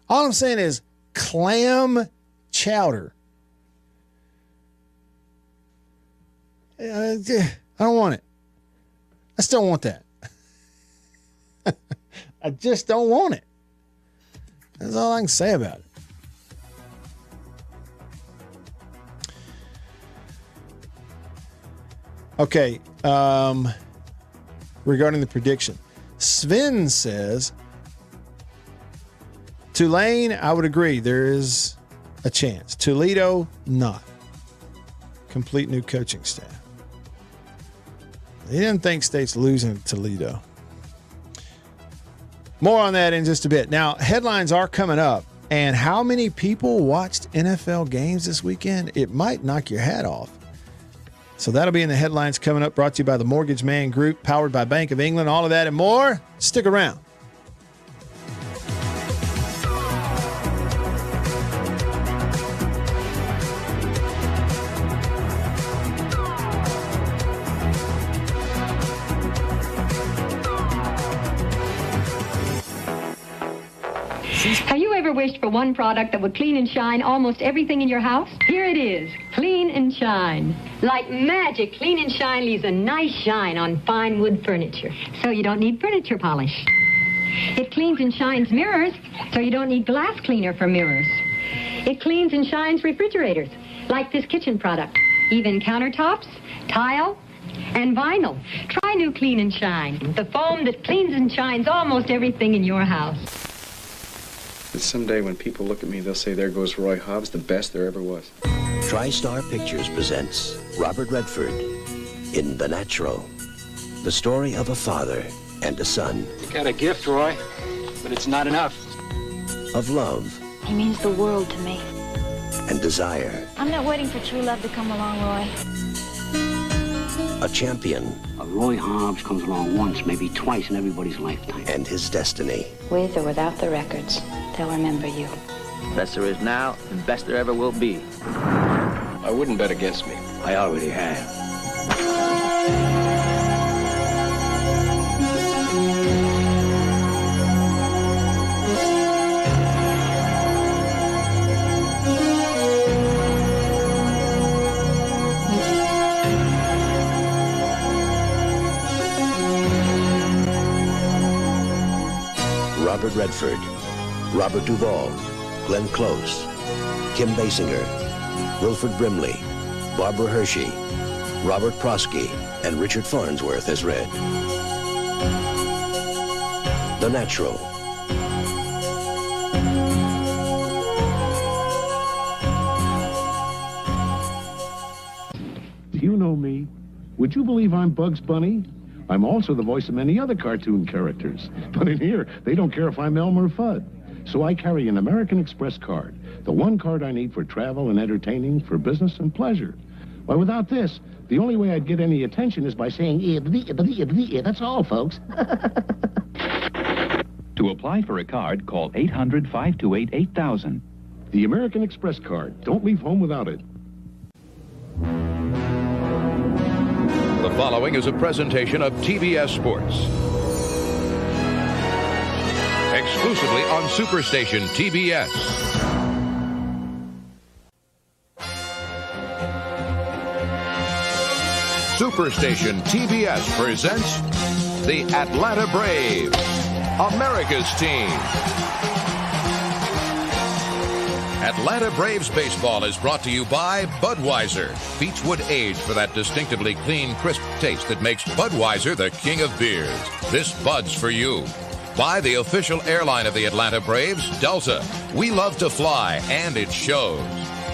All I'm saying is clam chowder. I don't want it. I still want that. I just don't want it. That's all I can say about it. Okay. Regarding the prediction, Sven says Tulane, I would agree. There is a chance. Toledo, not. Complete new coaching staff. He didn't think State's losing to Toledo. More on that in just a bit. Now, headlines are coming up. And how many people watched NFL games this weekend? It might knock your hat off. So that'll be in the headlines coming up, brought to you by the Mortgage Man Group, powered by Bank of England. All of that and more. Stick around. Have you ever wished for one product that would clean and shine almost everything in your house? Here it is, Clean and Shine. Like magic, Clean and Shine leaves a nice shine on fine wood furniture, so you don't need furniture polish. It cleans and shines mirrors, so you don't need glass cleaner for mirrors. It cleans and shines refrigerators, like this kitchen product, even countertops, tile, and vinyl. Try new Clean and Shine, the foam that cleans and shines almost everything in your house. Someday when people look at me, they'll say, there goes Roy Hobbs, the best there ever was. TriStar Pictures presents Robert Redford in The Natural, the story of a father and a son. You got a gift, Roy, but it's not enough. Of love. He means the world to me. And desire. I'm not waiting for true love to come along, Roy. A champion. A Roy Hobbs comes along once, maybe twice in everybody's lifetime. And his destiny. With or without the records, they'll remember you. Best there is now, and best there ever will be. I wouldn't bet against me. I already have. Robert Redford, Robert Duvall, Glenn Close, Kim Basinger, Wilford Brimley, Barbara Hershey, Robert Prosky, and Richard Farnsworth as Red. The Natural. You know me. Would you believe I'm Bugs Bunny? I'm also the voice of many other cartoon characters. But in here, they don't care if I'm Elmer Fudd. So I carry an American Express card, the one card I need for travel and entertaining, for business and pleasure. Why, without this, the only way I'd get any attention is by saying, that's all, folks. To apply for a card, call 800-528-8000. The American Express card. Don't leave home without it. The following is a presentation of TBS Sports. Exclusively on Superstation TBS. Superstation TBS presents the Atlanta Braves, America's team. Atlanta Braves baseball is brought to you by Budweiser. Beechwood aged for that distinctively clean, crisp taste that makes Budweiser the king of beers. This Bud's for you. By the official airline of the Atlanta Braves, Delta. We love to fly, and it shows.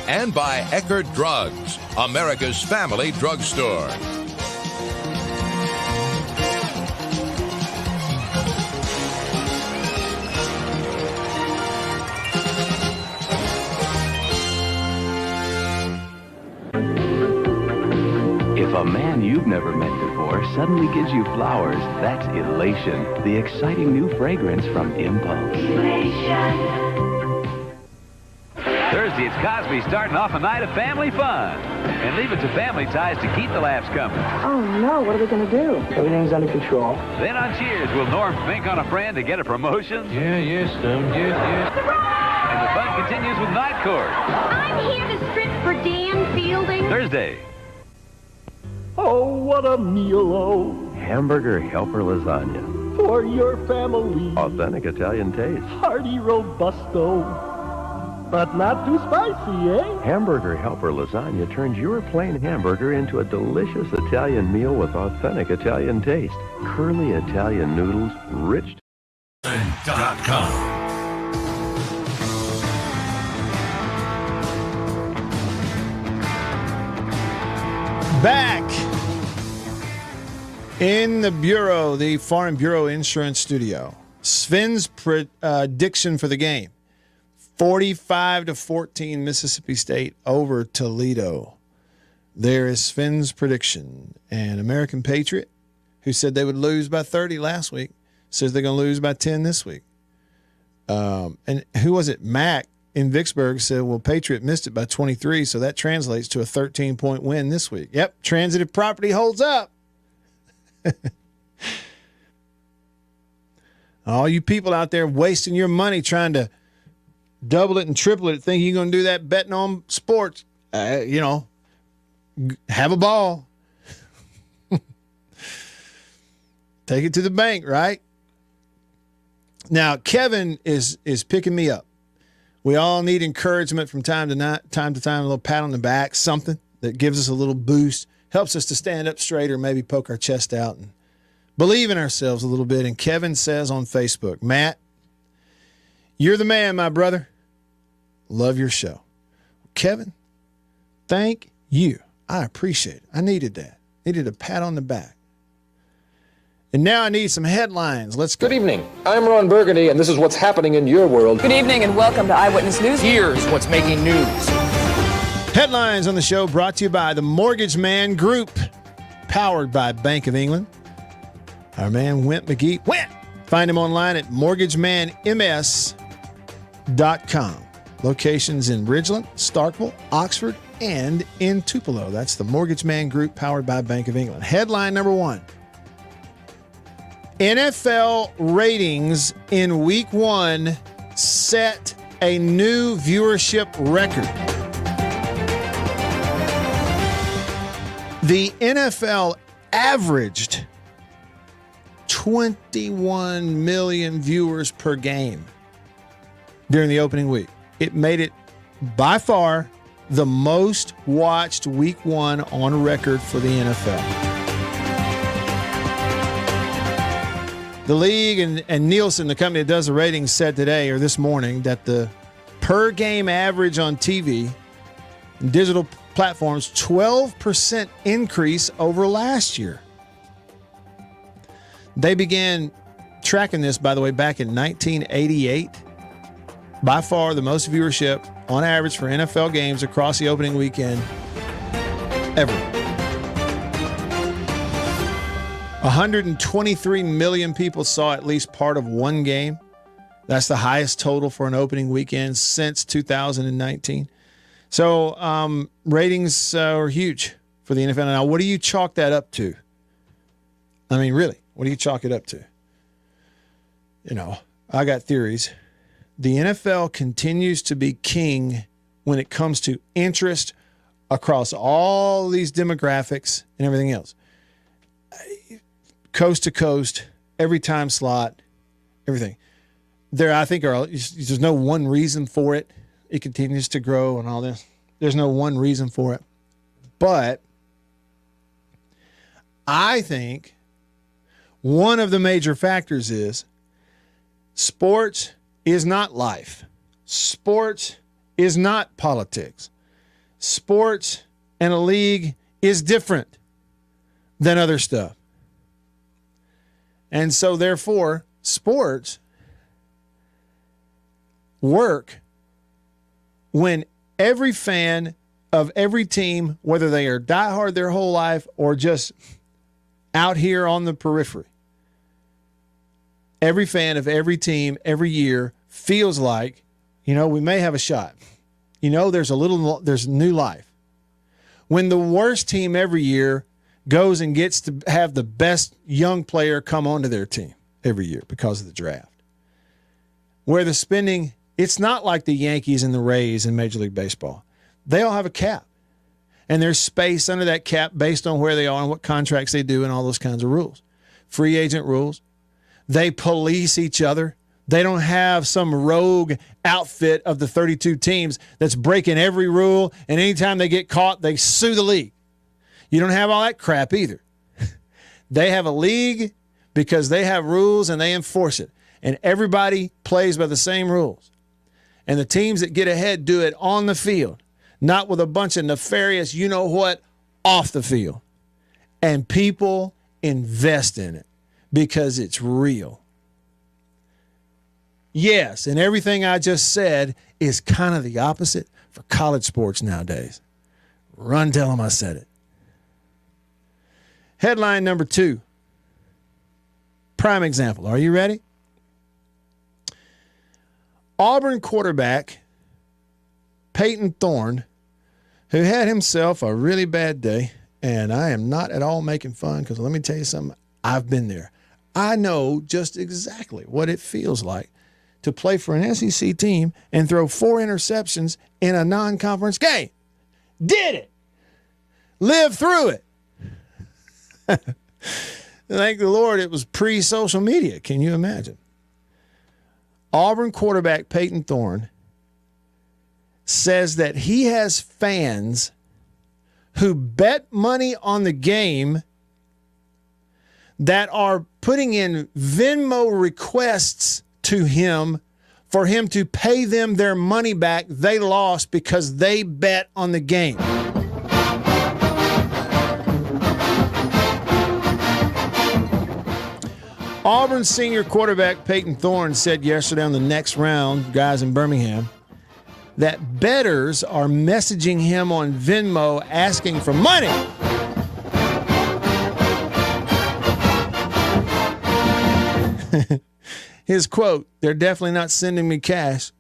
And by Eckerd Drugs, America's family drugstore. If a man you've never met before suddenly gives you flowers, that's elation, the exciting new fragrance from Impulse. Thursday, it's Cosby starting off a night of family fun. And leave it to Family Ties to keep the laughs coming. Oh, no. What are we going to do? Everything's under control. Then on Cheers, will Norm fink on a friend to get a promotion? Yeah, yes, yes. And the fun continues with Night Court. I'm here to strip for Dan Fielding. Thursday. Oh, what a meal, oh. Hamburger Helper Lasagna. For your family. Authentic Italian taste. Hearty robusto. But not too spicy, eh? Hamburger Helper Lasagna turns your plain hamburger into a delicious Italian meal with authentic Italian taste. Curly Italian noodles, rich. .com. Back in the Bureau, the Farm Bureau Insurance Studio. Sven's prediction for the game. 45-14 Mississippi State over Toledo. There is Sven's prediction. And American Patriot, who said they would lose by 30 last week, says they're going to lose by 10 this week. And who was it? Mac in Vicksburg said, well, Patriot missed it by 23, so that translates to a 13-point win this week. Yep, transitive property holds up. All you people out there wasting your money trying to double it and triple it, think you're going to do that betting on sports, have a ball. Take it to the bank, right? Now, Kevin is picking me up. We all need encouragement from time to time, a little pat on the back, something that gives us a little boost, helps us to stand up straight or maybe poke our chest out and believe in ourselves a little bit. And Kevin says on Facebook, Matt, you're the man, my brother. Love your show. Kevin, thank you. I appreciate it. I needed that. Needed a pat on the back. And now I need some headlines. Let's go. Good evening. I'm Ron Burgundy, and this is what's happening in your world. Good evening, and welcome to Eyewitness News. Here's what's making news. Headlines on the show brought to you by the Mortgage Man Group, powered by Bank of England. Our man, Went McGee. Went! Find him online at mortgagemanms.com. Locations in Ridgeland, Starkville, Oxford, and in Tupelo. That's the Mortgage Man Group, powered by Bank of England. Headline number one. NFL ratings in Week 1 set a new viewership record. The NFL averaged 21 million viewers per game during the opening week. It made it by far the most watched Week 1 on record for the NFL. The league and Nielsen, the company that does the ratings, said today or this morning that the per game average on TV and digital platforms, 12% increase over last year. They began tracking this, by the way, back in 1988. By far the most viewership on average for NFL games across the opening weekend ever. 123 million people saw at least part of one game. That's the highest total for an opening weekend since 2019. So ratings are huge for the NFL. Now, what do you chalk that up to? I mean, really, what do you chalk it up to? You know, I got theories. The NFL continues to be king when it comes to interest across all these demographics and everything else. Coast to coast, every time slot, everything. There, I think, there's no one reason for it. It continues to grow and all this. There's no one reason for it. But I think one of the major factors is sports is not life. Sports is not politics. Sports and a league is different than other stuff. And so, therefore, sports work when every fan of every team, whether they are diehard their whole life or just out here on the periphery, every fan of every team every year feels like, you know, we may have a shot. You know, there's new life. When the worst team every year goes and gets to have the best young player come onto their team every year because of the draft. Where the spending, it's not like the Yankees and the Rays in Major League Baseball. They all have a cap. And there's space under that cap based on where they are and what contracts they do and all those kinds of rules. Free agent rules. They police each other. They don't have some rogue outfit of the 32 teams that's breaking every rule, and anytime they get caught, they sue the league. You don't have all that crap either. They have a league because they have rules and they enforce it. And everybody plays by the same rules. And the teams that get ahead do it on the field, not with a bunch of nefarious you-know-what off the field. And people invest in it because it's real. Yes, and everything I just said is kind of the opposite for college sports nowadays. Run, tell them I said it. Headline number 2. Prime example. Are you ready? Auburn quarterback Peyton Thorne, who had himself a really bad day, and I am not at all making fun because let me tell you something. I've been there. I know just exactly what it feels like to play for an SEC team and throw 4 interceptions in a non-conference game. Did it. Lived through it. Thank the Lord it was pre-social media. Can you imagine? Auburn quarterback Peyton Thorne says that he has fans who bet money on the game that are putting in Venmo requests to him for him to pay them their money back they lost because they bet on the game. Auburn senior quarterback Peyton Thorne said yesterday on the next round, guys in Birmingham, that bettors are messaging him on Venmo asking for money. His quote, "They're definitely not sending me cash."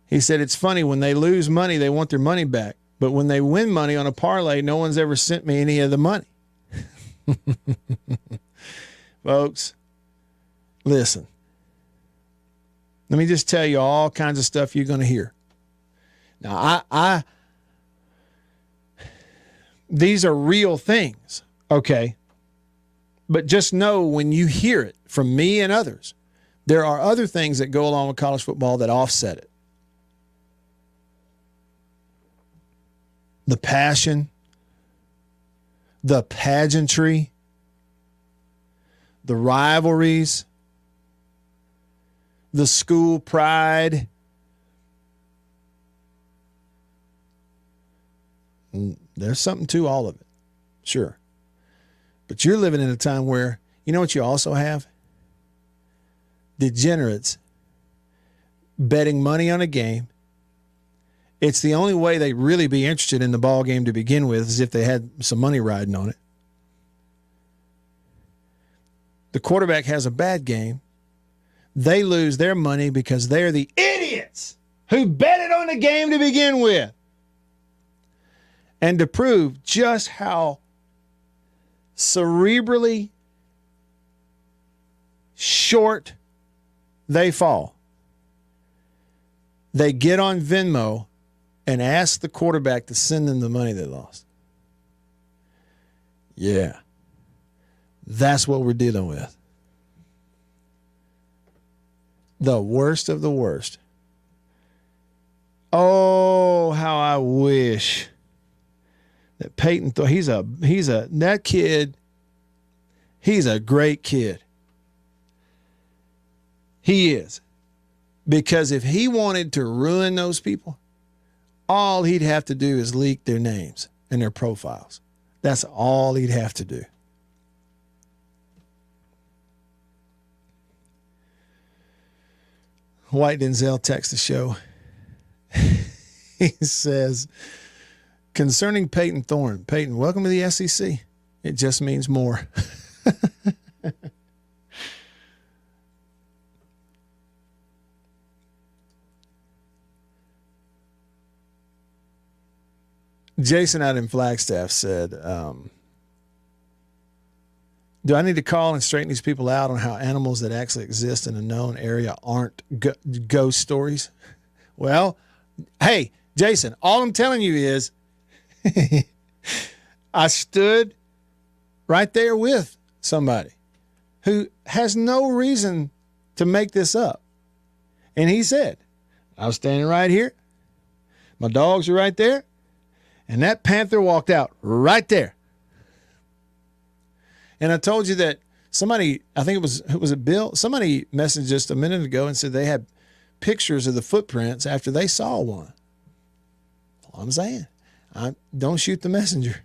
He said, "It's funny, when they lose money, they want their money back. But when they win money on a parlay, no one's ever sent me any of the money." Folks, listen. Let me just tell you all kinds of stuff you're going to hear. Now, these are real things, okay? But just know when you hear it from me and others, there are other things that go along with college football that offset it. The passion, the pageantry, the rivalries, the school pride. There's something to all of it, sure. But you're living in a time where You know what you also have? Degenerates betting money on a game. It's the only way they'd really be interested in the ball game to begin with, is if they had some money riding on it. The quarterback has a bad game. They lose their money because they're the idiots who betted on the game to begin with. And to prove just how cerebrally short they fall, they get on Venmo and ask the quarterback to send them the money they lost. Yeah, that's what we're dealing with. The worst of the worst. Oh, how I wish that Peyton thought he's a great kid. He is. Because if he wanted to ruin those people, all he'd have to do is leak their names and their profiles. That's all he'd have to do. White Denzel texts the show. He says, concerning Peyton Thorne, Peyton, welcome to the SEC. It just means more. Jason out in Flagstaff said, do I need to call and straighten these people out on how animals that actually exist in a known area aren't ghost stories? Well, hey, Jason, all I'm telling you is I stood right there with somebody who has no reason to make this up. And he said, I was standing right here. My dogs are right there. And that panther walked out right there. And I told you that somebody, I think it was Bill, somebody messaged us a minute ago and said they had pictures of the footprints after they saw one. All I'm saying, don't shoot the messenger.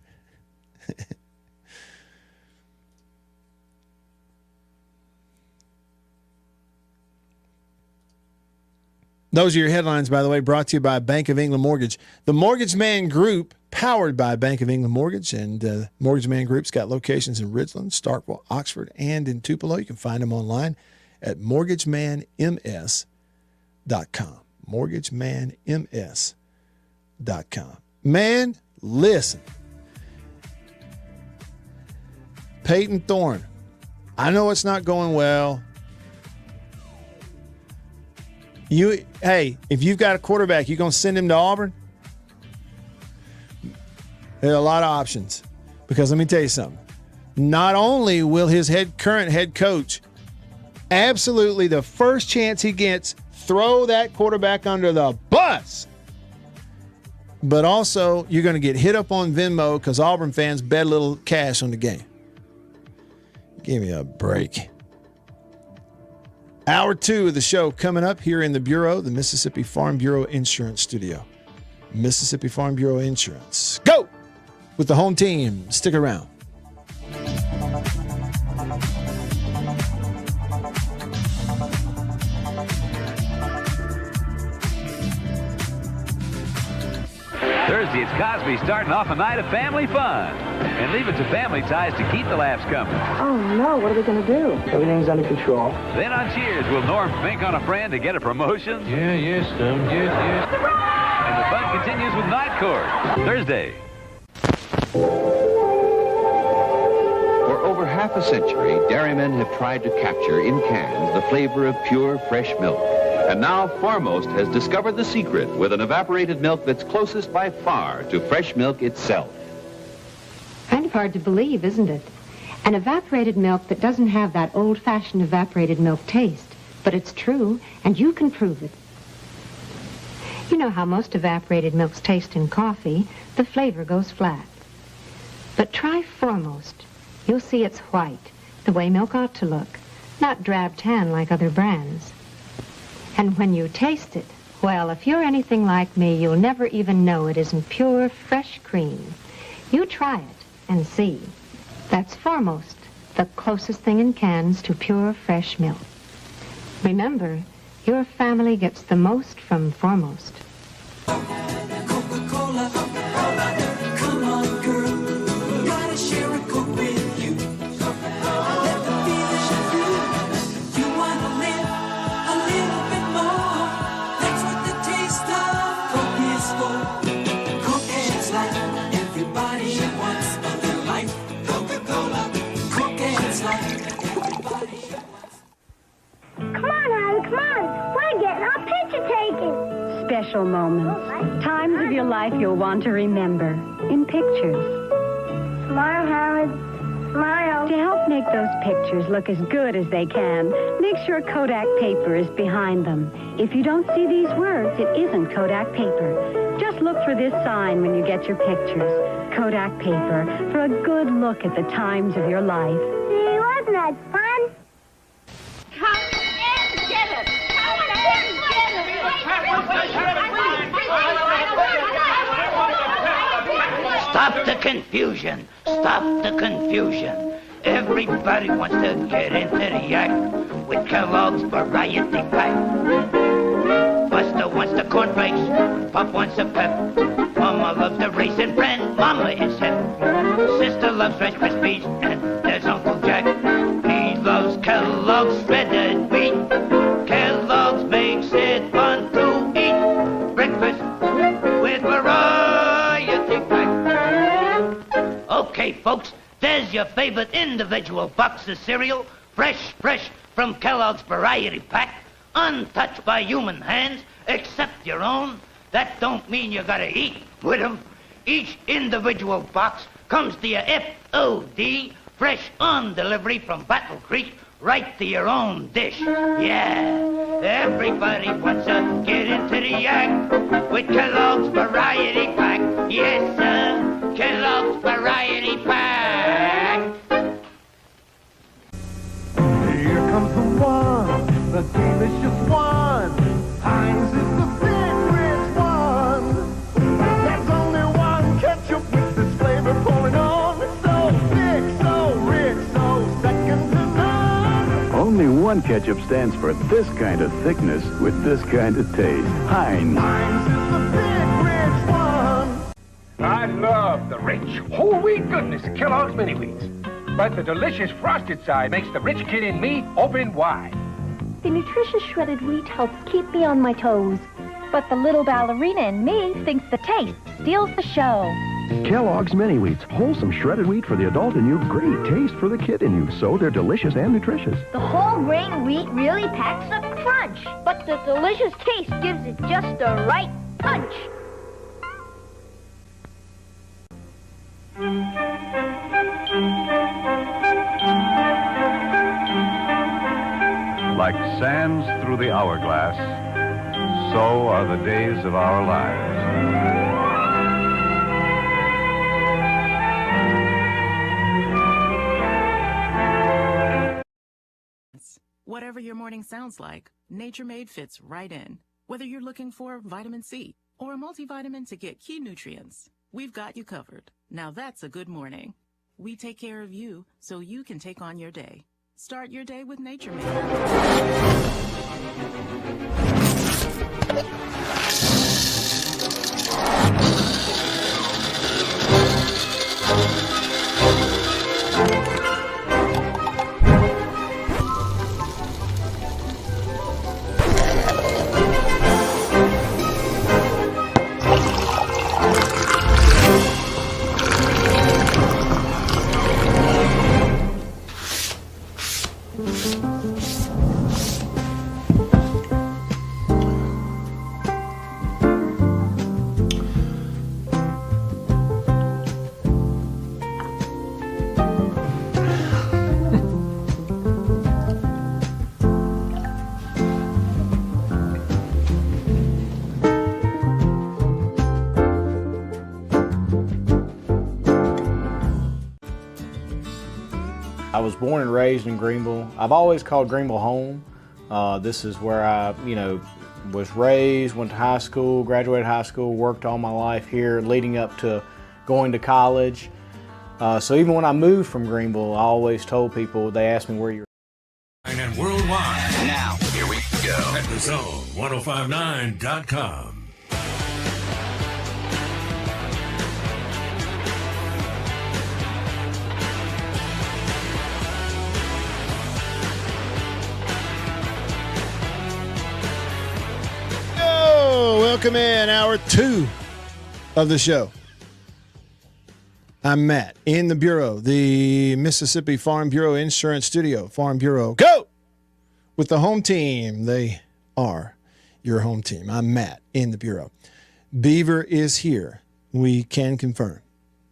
Those are your headlines, by the way, brought to you by Bank of England Mortgage. The Mortgage Man Group, powered by Bank of England Mortgage. And Mortgage Man Group's got locations in Ridgeland, Starkville, Oxford, and in Tupelo. You can find them online at mortgagemanms.com. mortgagemanms.com. Man, listen. Peyton Thorne, I know it's not going well. Hey, if you've got a quarterback, you going to send him to Auburn? There are a lot of options. Because let me tell you something. Not only will his current head coach absolutely the first chance he gets throw that quarterback under the bus, but also you're going to get hit up on Venmo because Auburn fans bet a little cash on the game. Give me a break. Hour 2 of the show coming up here in the Bureau, the Mississippi Farm Bureau Insurance Studio. Mississippi Farm Bureau Insurance. Go! With the home team. Stick around. Thursday, it's Cosby starting off a night of family fun. And leave it to Family Ties to keep the laughs coming. Oh, no. What are we going to do? Everything's under control. Then on Cheers, will Norm fink on a friend to get a promotion? Yes. And the fun continues with Night Court. Thursday. For over half a century, dairymen have tried to capture in cans the flavor of pure, fresh milk. And now Foremost has discovered the secret with an evaporated milk that's closest by far to fresh milk itself. Kind of hard to believe, isn't it? An evaporated milk that doesn't have that old-fashioned evaporated milk taste. But it's true, and you can prove it. You know how most evaporated milks taste in coffee. The flavor goes flat. But try Foremost. You'll see it's white, the way milk ought to look, not drab tan like other brands. And when you taste it, well, if you're anything like me, you'll never even know it isn't pure, fresh cream. You try it and see. That's Foremost, the closest thing in cans to pure, fresh milk. Remember, your family gets the most from Foremost. Coca-Cola, come on, girl. Gotta share a Coke with you. Let the feeling show through. You wanna live a little bit more. That's what the taste of Coke is for. Coke is life. Everybody wants a little life. Coca-Cola, Coke is life. Everybody wants. Come on, Harry, come on. We're getting our picture taken. Special moments. Times of your life you'll want to remember. In pictures. Smile, Howard. Smile. To help make those pictures look as good as they can, make sure Kodak paper is behind them. If you don't see these words, it isn't Kodak paper. Just look for this sign when you get your pictures. Kodak paper, for a good look at the times of your life. See, wasn't that fun? Come and get it. Come and get it. Stop the confusion. Stop the confusion. Everybody wants to get into the act with Kellogg's Variety Pack. Buster wants the cornflakes. Pop wants a pep. Mama loves the raisin bran. Mama is hip. Sister loves Rice Krispies. And there's Uncle Jack. He loves Kellogg's shredded wheat. Kellogg's makes it fun to eat. Breakfast with Variety Pack. Okay, folks, there's your favorite individual box of cereal. Fresh from Kellogg's Variety Pack. Untouched by human hands, except your own. That don't mean you gotta eat with them. Each individual box comes to your FOD, fresh on delivery from Battle Creek, right to your own dish. Yeah, everybody wants to get into the act with Kellogg's Variety Pack. Yes, sir, Kellogg's Variety Pack. Here comes the one, the delicious one. Heinz is the big red one. There's only one ketchup with this flavor pouring on. So thick, so rich, so second to none. Only one ketchup stands for this kind of thickness with this kind of taste. Heinz. Heinz is the big rich one. I love the rich, whole wheat goodness of Kellogg's Mini Wheats. But the delicious frosted side makes the rich kid in me open wide. The nutritious shredded wheat helps keep me on my toes. But the little ballerina in me thinks the taste steals the show. Kellogg's Mini Wheats. Wholesome shredded wheat for the adult in you, great taste for the kid in you. So they're delicious and nutritious. The whole grain wheat really packs a crunch. But the delicious taste gives it just the right punch. Like sands through the hourglass, so are the days of our lives. Whatever your morning sounds like, Nature Made fits right in. Whether you're looking for vitamin C or a multivitamin to get key nutrients, we've got you covered. Now that's a good morning. We take care of you so you can take on your day. Start your day with Nature Made. I was born and raised in Greenville. I've always called Greenville home. This is where I, was raised, went to high school, graduated high school, worked all my life here, leading up to going to college. So even when I moved from Greenville, I always told people, they asked me where you're. And worldwide. Now, here we go. At the zone, 1059.com. Welcome in hour 2 of the show. I'm Matt in the Bureau, the Mississippi Farm Bureau Insurance Studio. Farm Bureau, go! With the home team. They are your home team. I'm Matt in the Bureau. Beaver is here. We can confirm.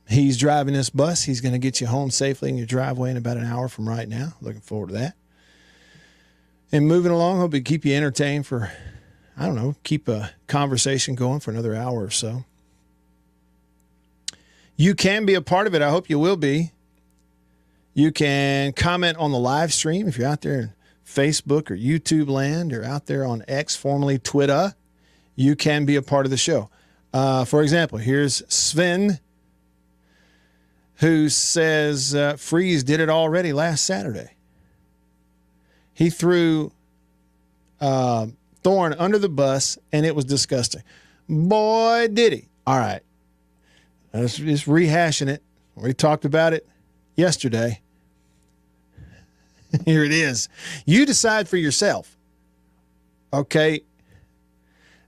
He's driving this bus. He's going to get you home safely in your driveway in about an hour from right now. Looking forward to that. And moving along, hope we keep you entertained for, I don't know, keep a conversation going for another hour or so. You can be a part of it. I hope you will be. You can comment on the live stream if you're out there in Facebook or YouTube land or out there on X, formerly Twitter. You can be a part of the show. For example, here's Sven, who says Freeze did it already last Saturday. He threw Thorne under the bus, and it was disgusting. Boy, did he. All right. Just rehashing it. We talked about it yesterday. Here it is. You decide for yourself. Okay.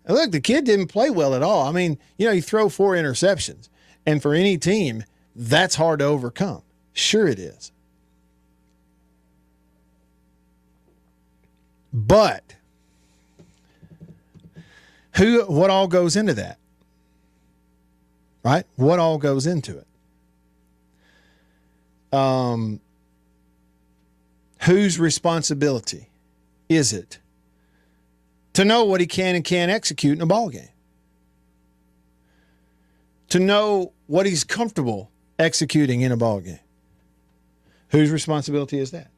And look, the kid didn't play well at all. I mean, you throw 4 interceptions. And for any team, that's hard to overcome. Sure it is. But what all goes into that? Right? What all goes into it? Whose responsibility is it to know what he can and can't execute in a ball game? To know what he's comfortable executing in a ball game? Whose responsibility is that?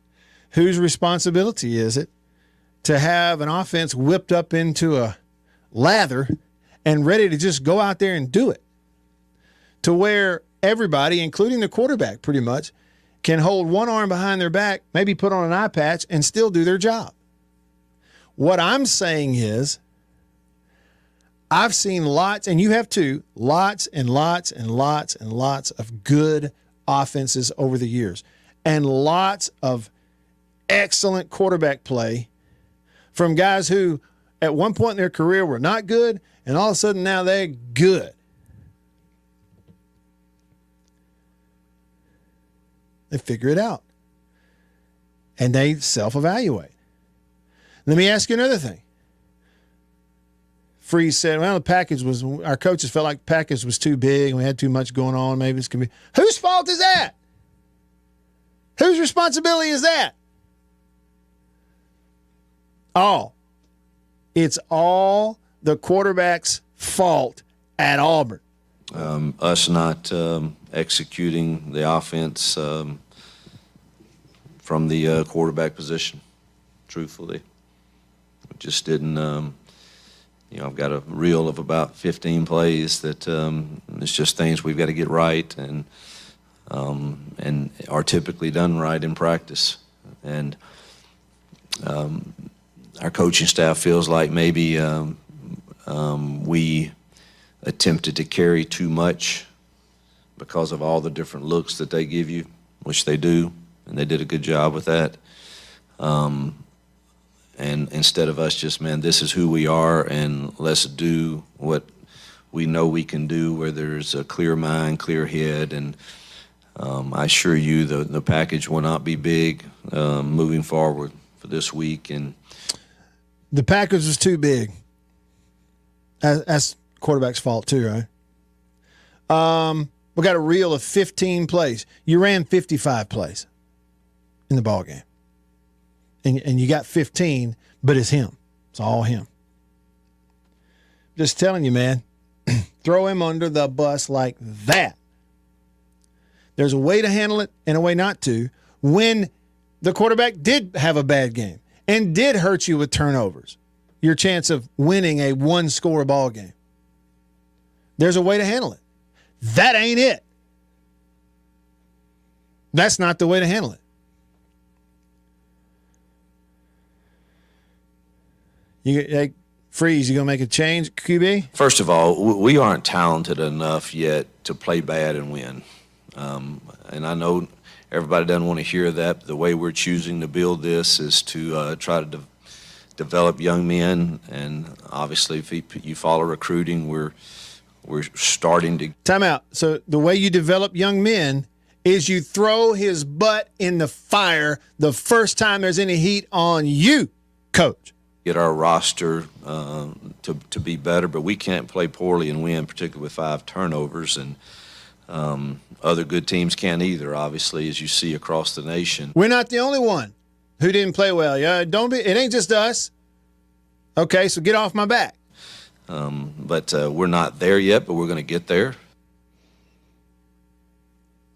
Whose responsibility is it to have an offense whipped up into a lather and ready to just go out there and do it? To where everybody, including the quarterback pretty much, can hold one arm behind their back, maybe put on an eye patch, and still do their job. What I'm saying is, I've seen lots, and you have too, lots and lots and lots and lots of good offenses over the years, and lots of excellent quarterback play from guys who at one point in their career were not good, and all of a sudden now they're good. They figure it out. And they self-evaluate. Let me ask you another thing. Freeze said, well, our coaches felt like the package was too big and we had too much going on. Maybe it's going to be. Whose fault is that? Whose responsibility is that? It's all the quarterback's fault at Auburn. Us not executing the offense from the quarterback position, truthfully. We just didn't, I've got a reel of about 15 plays that it's just things we've got to get right and are typically done right in practice. And our coaching staff feels like maybe we attempted to carry too much because of all the different looks that they give you, which they do, and they did a good job with that. And instead of us just, this is who we are, and let's do what we know we can do, where there's a clear mind, clear head, and I assure you the package will not be big moving forward for this week. And the package was too big. That's quarterback's fault too, right? We got a reel of 15 plays. You ran 55 plays in the ball game. And you got 15, but it's him. It's all him. Just telling you, man, throw him under the bus like that. There's a way to handle it and a way not to when the quarterback did have a bad game and did hurt you with turnovers, your chance of winning a one-score ball game. There's a way to handle it. That ain't it. That's not the way to handle it. Hey, Freeze, you going to make a change, QB? First of all, we aren't talented enough yet to play bad and win. And I know everybody doesn't want to hear that. The way we're choosing to build this is to try to develop young men. And obviously, if you follow recruiting, we're starting to. Time out. So the way you develop young men is you throw his butt in the fire the first time there's any heat on you, coach. Get our roster to be better, but we can't play poorly and win, particularly with 5 turnovers. And other good teams can't either, obviously, as you see across the nation. We're not the only one who didn't play well. Yeah, don't be. It ain't just us. Okay, so get off my back. But we're not there yet, but we're going to get there.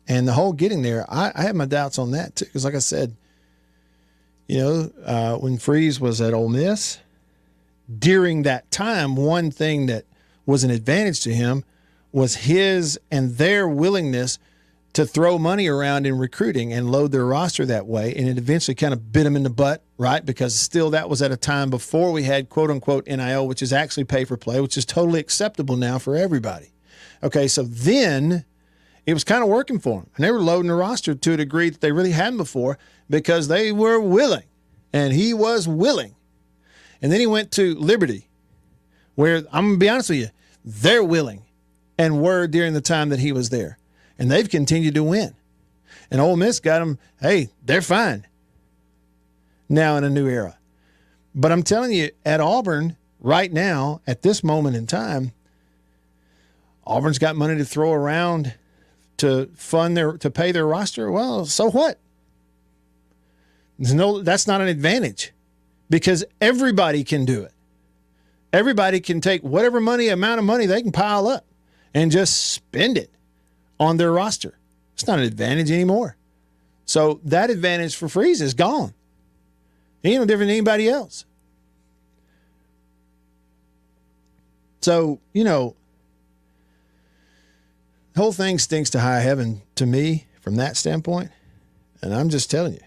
And the whole getting there, I have my doubts on that too, because like I said, when Freeze was at Ole Miss, during that time, one thing that was an advantage to him was his and their willingness to throw money around in recruiting and load their roster that way. And it eventually kind of bit him in the butt, right? Because still that was at a time before we had quote unquote NIL, which is actually pay for play, which is totally acceptable now for everybody. Okay, so then it was kind of working for them. And they were loading the roster to a degree that they really hadn't before because they were willing. And he was willing. And then he went to Liberty, where I'm going to be honest with you, they're willing and were during the time that he was there. And they've continued to win. And Ole Miss got them, hey, they're fine now in a new era. But I'm telling you, at Auburn right now, at this moment in time, Auburn's got money to throw around to pay their roster. Well, so what? That's not an advantage because everybody can do it. Everybody can take whatever amount of money they can pile up and just spend it on their roster. It's not an advantage anymore. So that advantage for Freeze is gone. He ain't no different than anybody else. So, the whole thing stinks to high heaven to me from that standpoint. And I'm just telling you.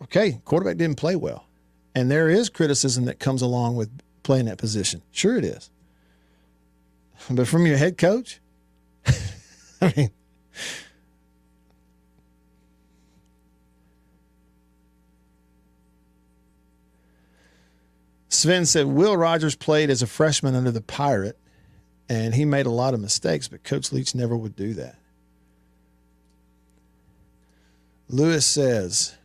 Okay, quarterback didn't play well. And there is criticism that comes along with playing that position. Sure it is. But from your head coach? I mean, Sven said, Will Rogers played as a freshman under the Pirate, and he made a lot of mistakes, but Coach Leach never would do that. Lewis says,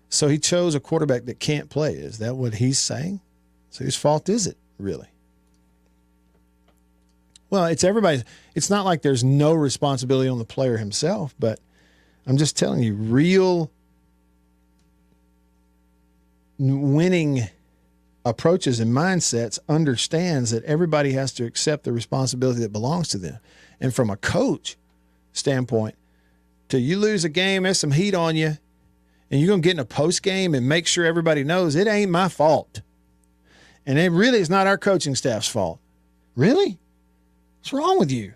so he chose a quarterback that can't play. Is that what he's saying? So whose fault is it, really? Well, it's everybody's. It's not like there's no responsibility on the player himself, but I'm just telling you, real winning approaches and mindsets understands that everybody has to accept the responsibility that belongs to them. And from a coach standpoint, till you lose a game, there's some heat on you, and you're going to get in a post game and make sure everybody knows it ain't my fault. And it really is not our coaching staff's fault. Really? What's wrong with you?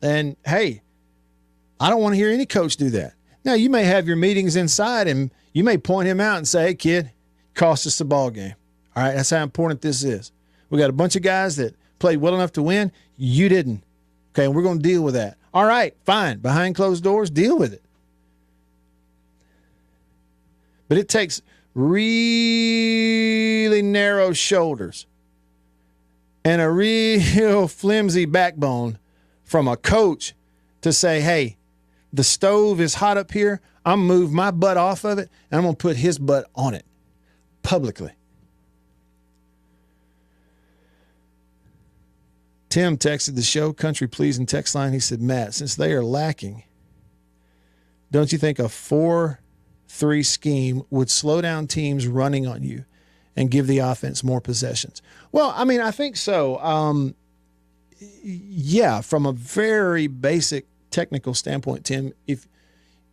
And hey, I don't want to hear any coach do that. Now, you may have your meetings inside and you may point him out and say, hey, kid, cost us the ball game. All right, that's how important this is. We got a bunch of guys that played well enough to win. You didn't. Okay, and we're going to deal with that. All right, fine. Behind closed doors, deal with it. But it takes really narrow shoulders and a real flimsy backbone from a coach to say, hey, the stove is hot up here. I'm going to move my butt off of it, and I'm going to put his butt on it publicly. Tim texted the show, Country Pleasing text line. He said, Matt, since they are lacking, don't you think a 4-3 scheme would slow down teams running on you and give the offense more possessions? Well, I mean, I think so. Yeah, from a very basic technical standpoint, Tim,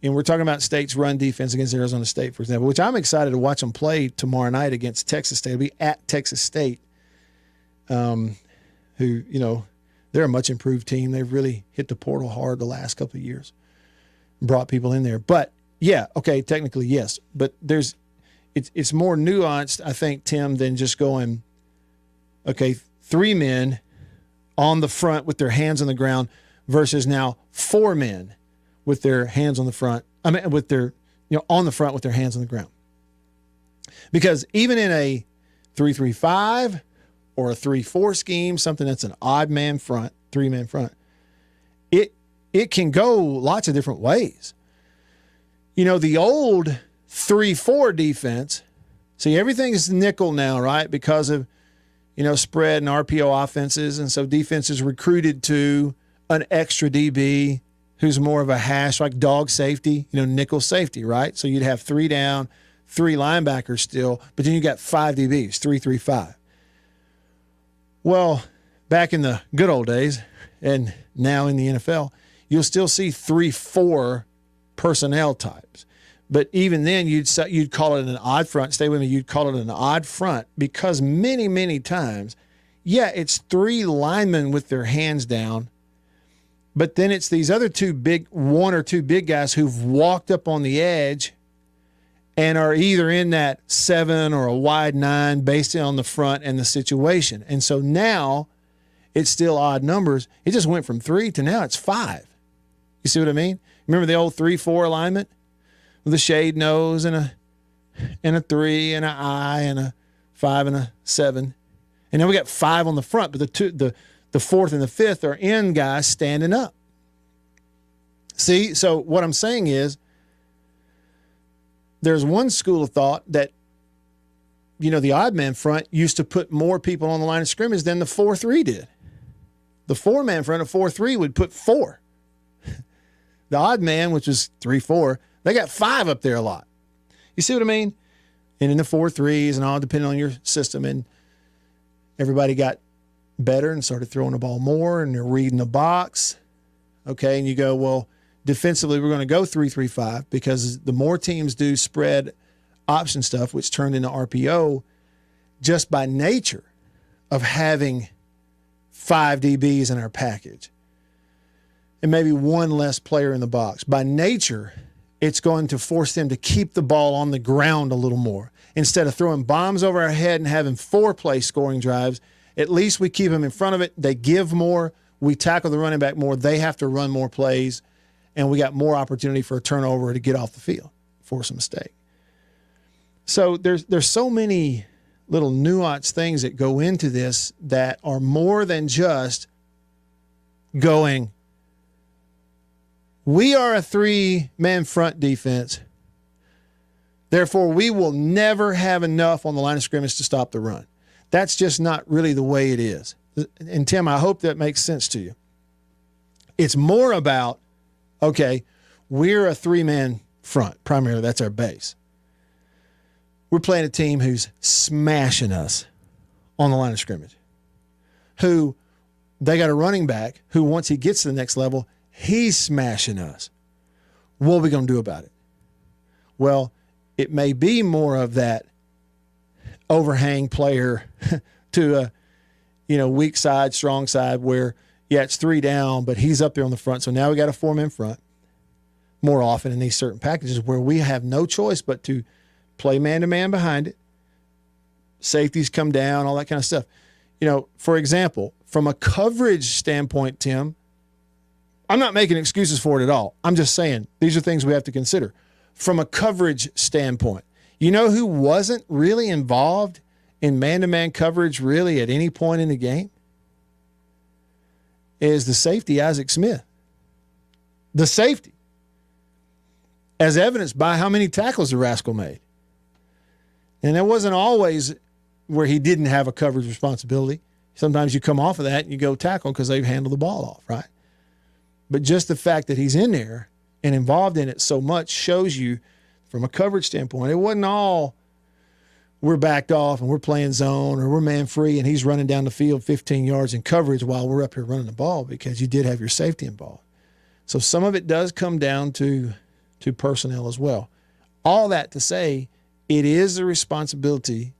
and we're talking about State's run defense against Arizona State, for example, which I'm excited to watch them play tomorrow night against Texas State. It'll be at Texas State, who, they're a much improved team. They've really hit the portal hard the last couple of years, brought people in there. But yeah, okay, technically yes, but it's more nuanced, I think, Tim, than just going, okay, 3 men on the front with their hands on the ground versus now 4 men with their hands on the front. I mean, with their, on the front with their hands on the ground. Because even in a 3-3-5 or a 3-4 scheme, something that's an odd man front, 3-man front, it can go lots of different ways. The old 3-4 defense, see, everything is nickel now, right? Because of, spread and RPO offenses. And so defense is recruited to an extra DB who's more of a hash, like dog safety, nickel safety, right? So you'd have 3 down, 3 linebackers still, but then you got 5 DBs, 3-3-5. Well, back in the good old days, and now in the NFL, you'll still see 3-4 personnel types. But even then, you'd call it an odd front. Stay with me. You'd call it an odd front because many, many times, yeah, it's 3 linemen with their hands down, but then it's these other 1 or 2 big guys who've walked up on the edge and are either in that 7 or a wide 9 based on the front and the situation. And so now it's still odd numbers. It just went from 3 to now it's 5. You see what I mean? Remember the old 3-4 alignment? With a shade nose and a 3 and an I and a 5 and a 7. And then we got 5 on the front, but the 4th and the 5th are end guys standing up. See, so what I'm saying is there's one school of thought that, the odd man front used to put more people on the line of scrimmage than the 4-3 did. The 4-man front of 4-3 would put 4. The odd man, which was 3-4, they got 5 up there a lot. You see what I mean? And in the 4-3s and all, depending on your system, and everybody got better and started throwing the ball more, and they're reading the box. Okay, and you go, well, defensively, we're going to go 3-3-5 because the more teams do spread option stuff, which turned into RPO, just by nature of having 5 DBs in our package and maybe 1 less player in the box. By nature, it's going to force them to keep the ball on the ground a little more. Instead of throwing bombs over our head and having 4-play scoring drives, at least we keep them in front of it. They give more. We tackle the running back more. They have to run more plays, and we got more opportunity for a turnover to get off the field, force a mistake. So there's so many little nuanced things that go into this that are more than just going, we are a 3-man front defense. Therefore, we will never have enough on the line of scrimmage to stop the run. That's just not really the way it is. And Tim, I hope that makes sense to you. It's more about, okay, we're a 3-man front. Primarily, that's our base. We're playing a team who's smashing us on the line of scrimmage. Who, they got a running back who, once he gets to the next level, he's smashing us. What are we going to do about it? Well, it may be more of that overhang player to a weak side, strong side where, yeah, it's 3 down, but he's up there on the front. So now we got a 4-man front more often in these certain packages where we have no choice but to play man-to-man behind it. Safeties come down, all that kind of stuff. For example, from a coverage standpoint, Tim, I'm not making excuses for it at all. I'm just saying these are things we have to consider. From a coverage standpoint, who wasn't really involved in man-to-man coverage really at any point in the game? Is the safety Isaac Smith. The safety. As evidenced by how many tackles the rascal made. And it wasn't always where he didn't have a coverage responsibility. Sometimes you come off of that and you go tackle because they've handled the ball off, right? But just the fact that he's in there and involved in it so much shows you from a coverage standpoint, it wasn't all we're backed off and we're playing zone or we're man free and he's running down the field 15 yards in coverage while we're up here running the ball, because you did have your safety involved. So some of it does come down to personnel as well. All that to say, it is the responsibility,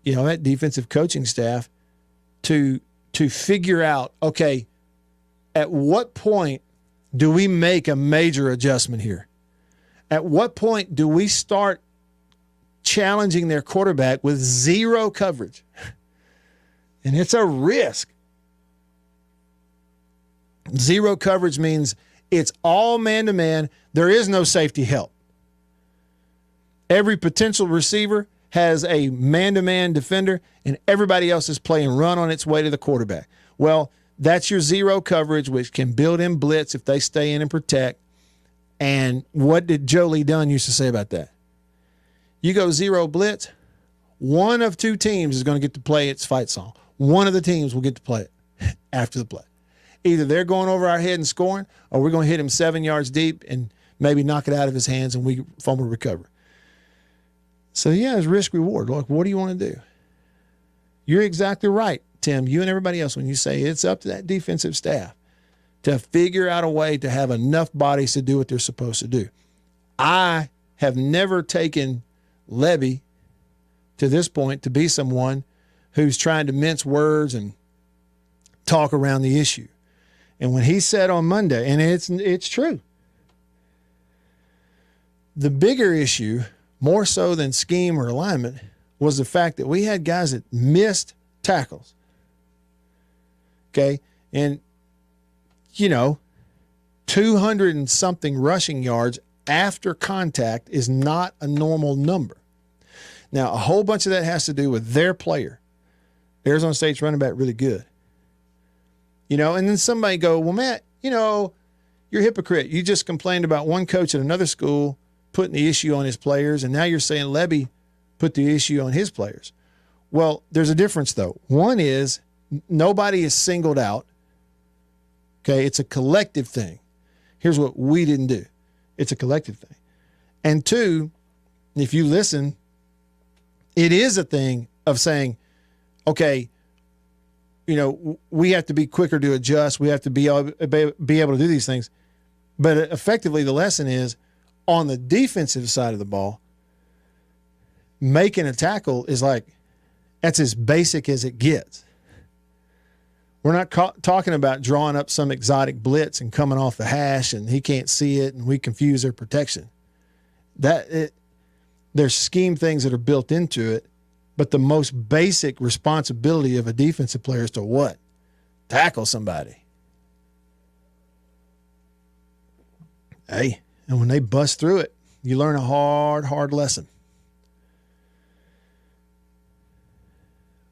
that defensive coaching staff to to figure out, okay, at what point do we make a major adjustment here? At what point do we start challenging their quarterback with zero coverage? And it's a risk. Zero coverage means it's all man-to-man. There is no safety help. Every potential receiver has a man-to-man defender, and everybody else is playing run on its way to the quarterback. Well, that's your zero coverage, which can build in blitz if they stay in and protect. And what did Joe Lee Dunn used to say about that? You go zero blitz, one of two teams is going to get to play its fight song. One of the teams will get to play it after the play. Either they're going over our head and scoring, or we're going to hit him 7 yards deep and maybe knock it out of his hands and we fumble recover. So, yeah, it's risk-reward. Like, what do you want to do? You're exactly right, Tim, you and everybody else, when you say it's up to that defensive staff to figure out a way to have enough bodies to do what they're supposed to do. I have never taken Levy to this point to be someone who's trying to mince words and talk around the issue. And when he said on Monday, and it's true, the bigger issue, more so than scheme or alignment, was the fact that we had guys that missed tackles. Okay? And, 200 and something rushing yards after contact is not a normal number. Now, a whole bunch of that has to do with their player. Arizona State's running back really good. And then somebody go, well, Matt, you're a hypocrite. You just complained about one coach at another school putting the issue on his players, and now you're saying Levy put the issue on his players. Well, there's a difference, though. One is nobody is singled out. Okay, it's a collective thing. Here's what we didn't do. It's a collective thing. And two, if you listen, it is a thing of saying, okay, we have to be quicker to adjust. We have to be able to do these things. But effectively, the lesson is on the defensive side of the ball, making a tackle is that's as basic as it gets. We're not talking about drawing up some exotic blitz and coming off the hash and he can't see it and we confuse their protection. There's scheme things that are built into it, but the most basic responsibility of a defensive player is to what? Tackle somebody. Hey, and when they bust through it, you learn a hard lesson.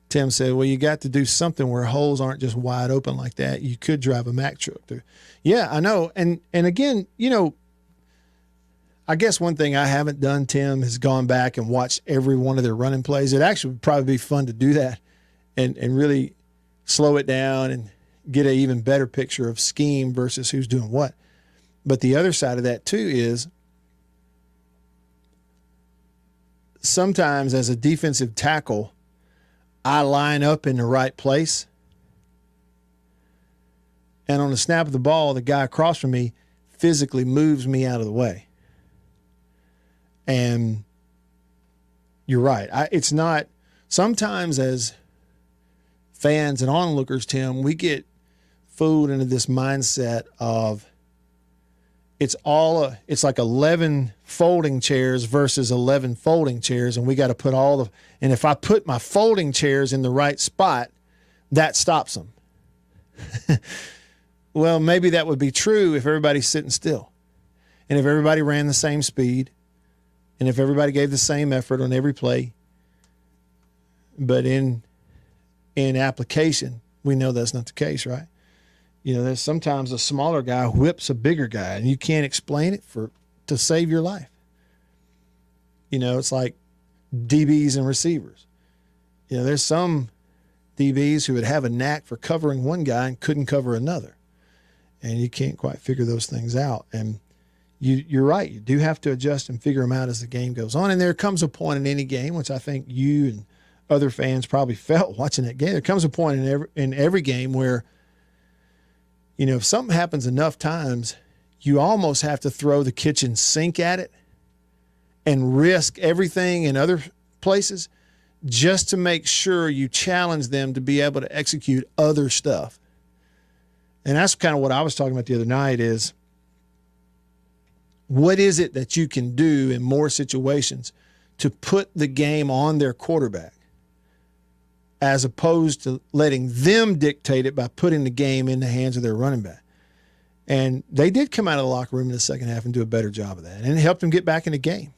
Tim said, well, you got to do something where holes aren't just wide open like that. You could drive a Mack truck through. Yeah, I know. And again, I guess one thing I haven't done, Tim, is gone back and watched every one of their running plays. It actually would probably be fun to do that and really slow it down and get an even better picture of scheme versus who's doing what. But the other side of that, too, is sometimes as a defensive tackle, I line up in the right place, and on the snap of the ball, the guy across from me physically moves me out of the way. And you're right. It's not – sometimes as fans and onlookers, Tim, we get fooled into this mindset of it's like 11 folding chairs versus 11 folding chairs, and we got to put and if I put my folding chairs in the right spot, that stops them. Well, maybe that would be true if everybody's sitting still and if everybody ran the same speed and if everybody gave the same effort on every play. But in application, we know that's not the case, right? There's sometimes a smaller guy whips a bigger guy, and you can't explain it to save your life. It's like DBs and receivers. There's some DBs who would have a knack for covering one guy and couldn't cover another. And you can't quite figure those things out. And you're right. You do have to adjust and figure them out as the game goes on. And there comes a point in any game, which I think you and other fans probably felt watching that game. There comes a point in every game where, if something happens enough times, you almost have to throw the kitchen sink at it and risk everything in other places just to make sure you challenge them to be able to execute other stuff. And that's kind of what I was talking about the other night is, what is it that you can do in more situations to put the game on their quarterback as opposed to letting them dictate it by putting the game in the hands of their running back? And they did come out of the locker room in the second half and do a better job of that. And it helped them get back in the game.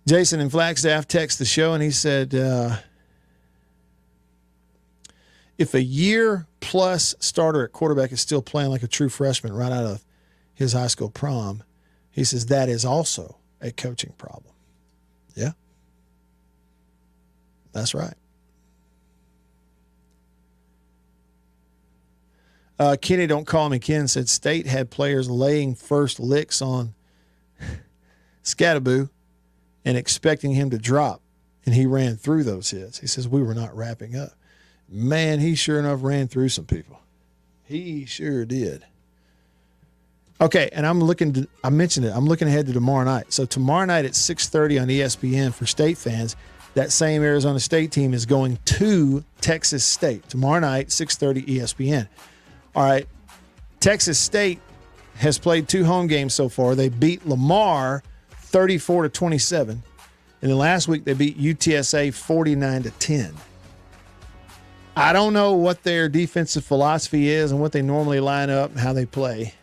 Jason in Flagstaff texted the show and he said, if a year-plus starter at quarterback is still playing like a true freshman right out of his high school prom, he says that is also a coaching problem. Yeah, that's right. Kenny, don't call me Ken, said State had players laying first licks on Scattaboo and expecting him to drop, and he ran through those hits. He says, we were not wrapping up. Man, he sure enough ran through some people. He sure did. Okay, and I mentioned it, I'm looking ahead to tomorrow night. So tomorrow night at 6:30 on ESPN for State fans, that same Arizona State team is going to Texas State. Tomorrow night, 6:30 ESPN. All right, Texas State has played 2 home games so far. They beat Lamar 34-27. And then last week they beat UTSA 49-10. I don't know what their defensive philosophy is and what they normally line up and how they play.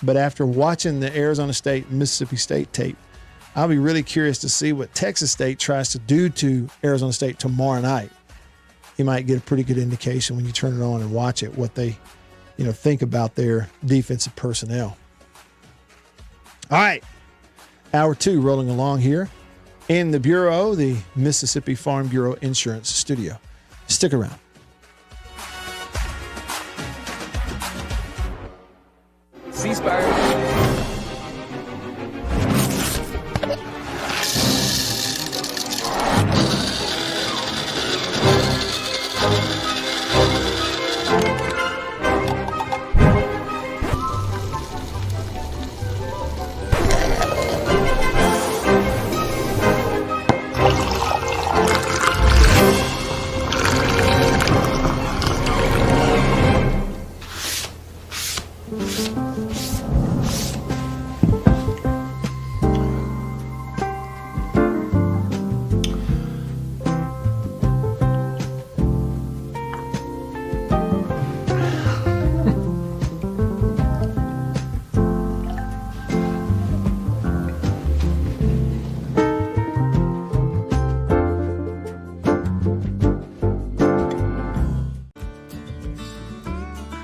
But after watching the Arizona State and Mississippi State tape, I'll be really curious to see what Texas State tries to do to Arizona State tomorrow night. You might get a pretty good indication when you turn it on and watch it, what they, think about their defensive personnel. All right. Hour 2 rolling along here in the Bureau, the Mississippi Farm Bureau Insurance Studio. Stick around. C-Spire.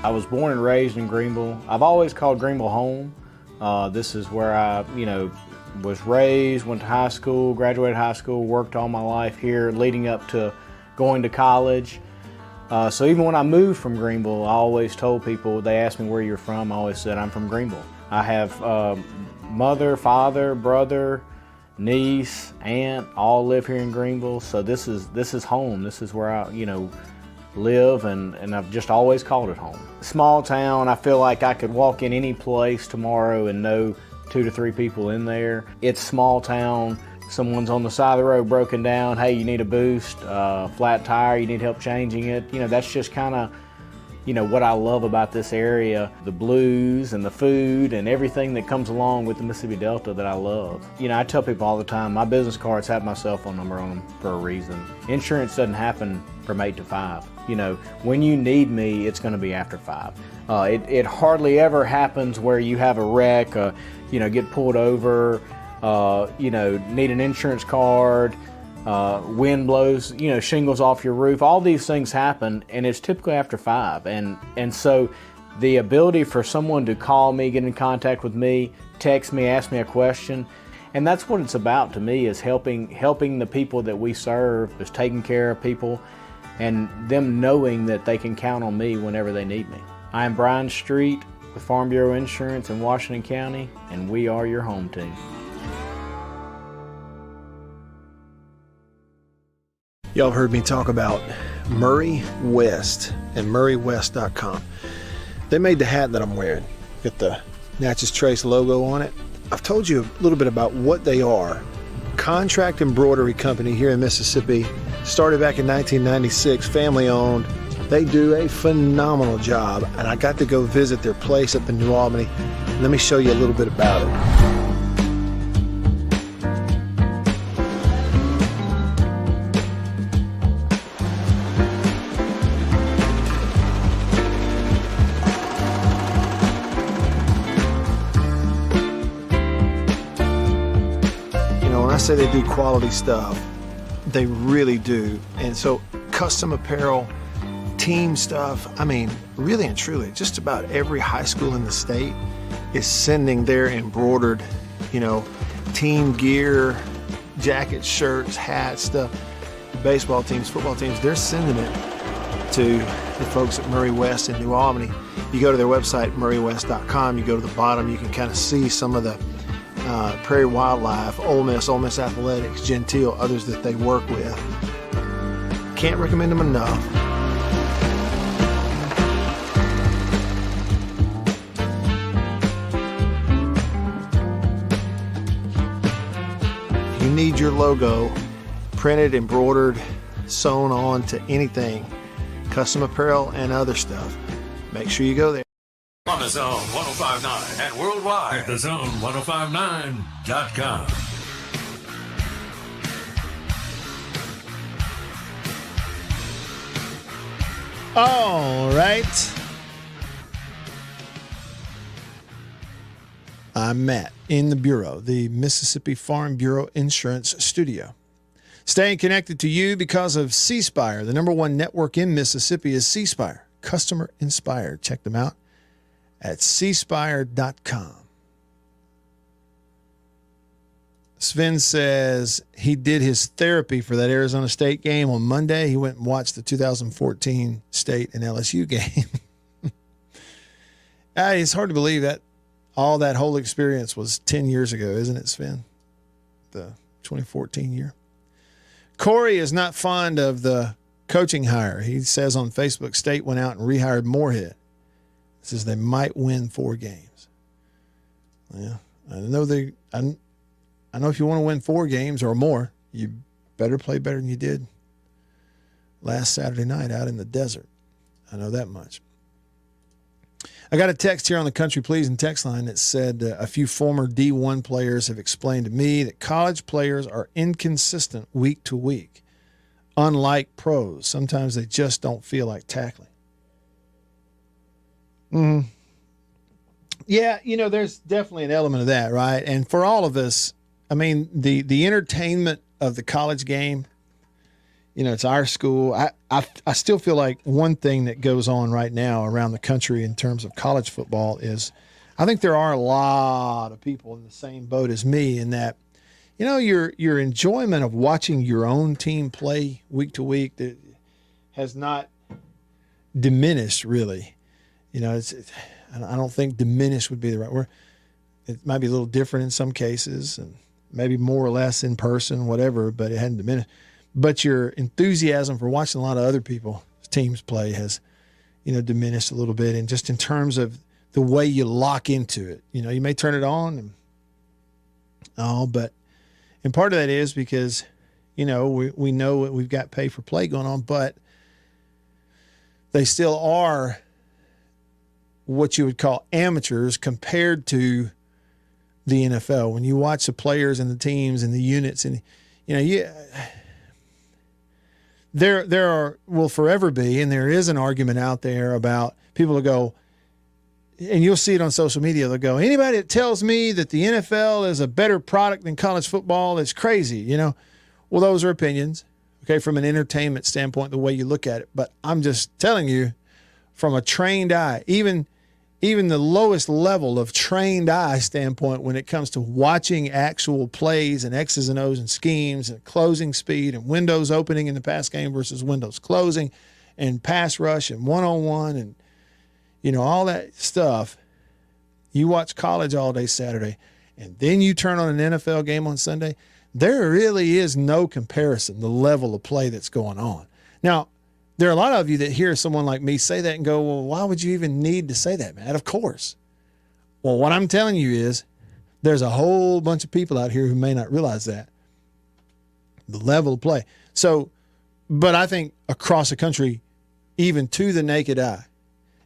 I was born and raised in Greenville. I've always called Greenville home. This is where I, was raised, went to high school, graduated high school, worked all my life here leading up to going to college. So even when I moved from Greenville, I always told people, they asked me where you're from, I always said I'm from Greenville. I have mother, father, brother, niece, aunt, all live here in Greenville. So this is home. This is where I, live, and I've just always called it home. Small town, I feel like I could walk in any place tomorrow and know 2 to 3 people in there. It's small town. Someone's on the side of the road broken down. Hey, you need a boost, flat tire, you need help changing it. That's just kind of, what I love about this area, the blues and the food and everything that comes along with the Mississippi Delta that I love. I tell people all the time, my business cards have my cell phone number on them for a reason. Insurance doesn't happen from 8 to 5. When you need me, it's going to be after 5. It hardly ever happens where you have a wreck, get pulled over, need an insurance card, wind blows, shingles off your roof. All these things happen, and it's typically after 5. And so the ability for someone to call me, get in contact with me, text me, ask me a question, and that's what it's about to me, is helping the people that we serve, is taking care of people, and them knowing that they can count on me whenever they need me. I am Brian Street with Farm Bureau Insurance in Washington County, and we are your home team. Y'all have heard me talk about Murray West and murraywest.com. They made the hat that I'm wearing. Got the Natchez Trace logo on it. I've told you a little bit about what they are. Contract embroidery company here in Mississippi. Started back in 1996, family owned. They do a phenomenal job, and I got to go visit their place up in New Albany. Let me show you a little bit about it. Say they do quality stuff. They really do. And so custom apparel, team stuff, I mean, really and truly, just about every high school in the state is sending their embroidered, team gear, jackets, shirts, hats, stuff. Baseball teams, football teams, they're sending it to the folks at Murray West in New Albany. You go to their website, murraywest.com, you go to the bottom, you can kind of see some of the Prairie Wildlife, Ole Miss Athletics, Gentile, others that they work with. Can't recommend them enough. If you need your logo printed, embroidered, sewn on to anything, custom apparel and other stuff, make sure you go there. On the Zone 105.9 and worldwide at thezone1059.com. All right. I'm Matt in the Bureau, the Mississippi Farm Bureau Insurance Studio. Staying connected to you because of C Spire. The number one network in Mississippi is C Spire. Customer inspired. Check them out at cspire.com. Sven says he did his therapy for that Arizona State game on Monday. He went and watched the 2014 State and LSU game. It's hard to believe that all that whole experience was 10 years ago, isn't it, Sven? The 2014 year. Corey is not fond of the coaching hire. He says on Facebook, State went out and rehired Moorhead. Says they might win 4 games. Yeah, I know if you want to win 4 games or more, you better play better than you did last Saturday night out in the desert. I know that much. I got a text here on the Country Pleasing text line that said a few former D1 players have explained to me that college players are inconsistent week to week. Unlike pros, sometimes they just don't feel like tackling. Yeah, there's definitely an element of that, right? And for all of us, I mean, the entertainment of the college game, it's our school. I still feel like one thing that goes on right now around the country in terms of college football is I think there are a lot of people in the same boat as me in that, your enjoyment of watching your own team play week to week that has not diminished really. I don't think diminish would be the right word. It might be a little different in some cases and maybe more or less in person, whatever, but it hadn't diminished. But your enthusiasm for watching a lot of other people's teams play has, diminished a little bit. And just in terms of the way you lock into it, you may turn it on and part of that is because, we know we've got pay for play going on, but they still are what you would call amateurs compared to the NFL. When you watch the players and the teams and the units and, there will forever be, and there is an argument out there about people who go, and you'll see it on social media, they'll go, anybody that tells me that the NFL is a better product than college football is crazy, Well, those are opinions, okay, from an entertainment standpoint, the way you look at it. But I'm just telling you, from a trained eye, even the lowest level of trained eye standpoint when it comes to watching actual plays and X's and O's and schemes and closing speed and windows opening in the pass game versus windows closing and pass rush and one-on-one and, all that stuff. You watch college all day Saturday and then you turn on an NFL game on Sunday, there really is no comparison, the level of play that's going on. Now, there are a lot of you that hear someone like me say that and go, well, why would you even need to say that, Matt? Of course. Well, what I'm telling you is there's a whole bunch of people out here who may not realize that. The level of play. So, but I think across the country, even to the naked eye,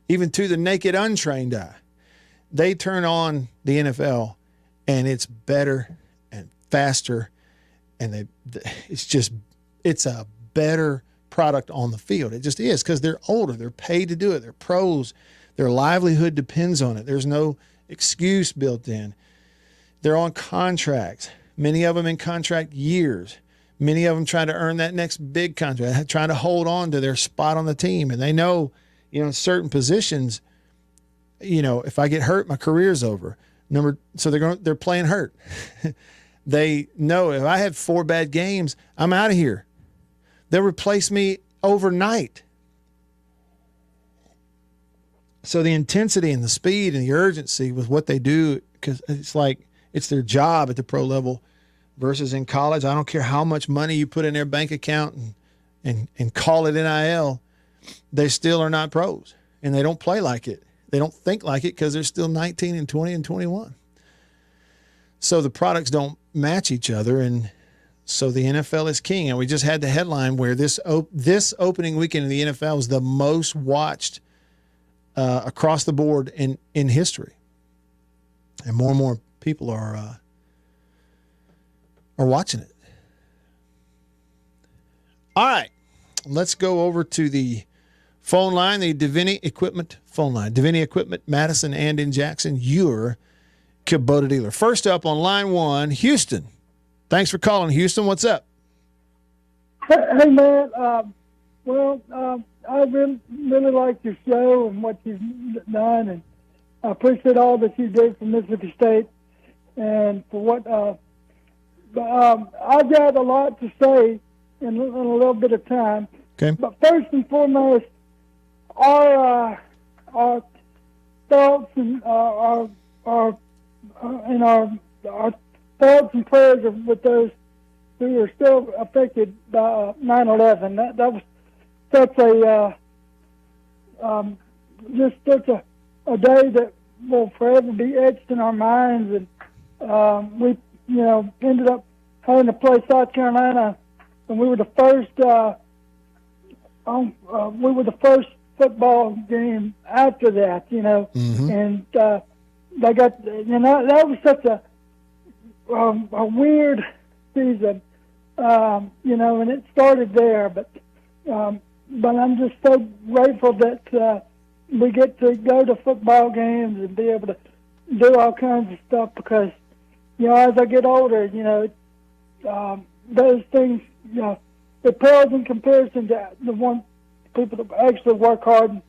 even to the naked untrained eye, they turn on the NFL and it's better and faster, and it's a better product on the field. It just is, because they're older. They're paid to do it. They're pros. Their livelihood depends on it. There's no excuse built in. They're on contracts, many of them in contract years. Many of them trying to earn that next big contract, trying to hold on to their spot on the team. And they know, certain positions, if I get hurt, my career's over. So they're playing hurt. They know if I had 4 bad games, I'm out of here. They'll replace me overnight. So the intensity and the speed and the urgency with what they do, because it's like it's their job at the pro level versus in college. I don't care how much money you put in their bank account and call it NIL, they still are not pros, and they don't play like it. They don't think like it because they're still 19 and 20 and 21. So the products don't match each other, and so the NFL is king. And we just had the headline where this opening weekend in the NFL was the most watched across the board in history, and more people are watching it. All right, let's go over to the phone line, the Davini Equipment phone line. Davini Equipment, Madison and in Jackson, your Kubota dealer. First up on line 1, Houston. Thanks for calling, Houston. What's up? Hey man. I really like your show and what you've done, and I appreciate all that you did for Mississippi State, and for what. I've got a lot to say in a little bit of time. Okay. But first and foremost, our thoughts and our thoughts and prayers are with those who are still affected by 9/11. That was such a day that will forever be etched in our minds. And we ended up having to play South Carolina, and we were the first. We were the first football game after that, Mm-hmm. and they got, that was such a weird season, and it started there. But I'm just so grateful that we get to go to football games and be able to do all kinds of stuff, because as I get older, those things, it pales in comparison to the one people that actually work hard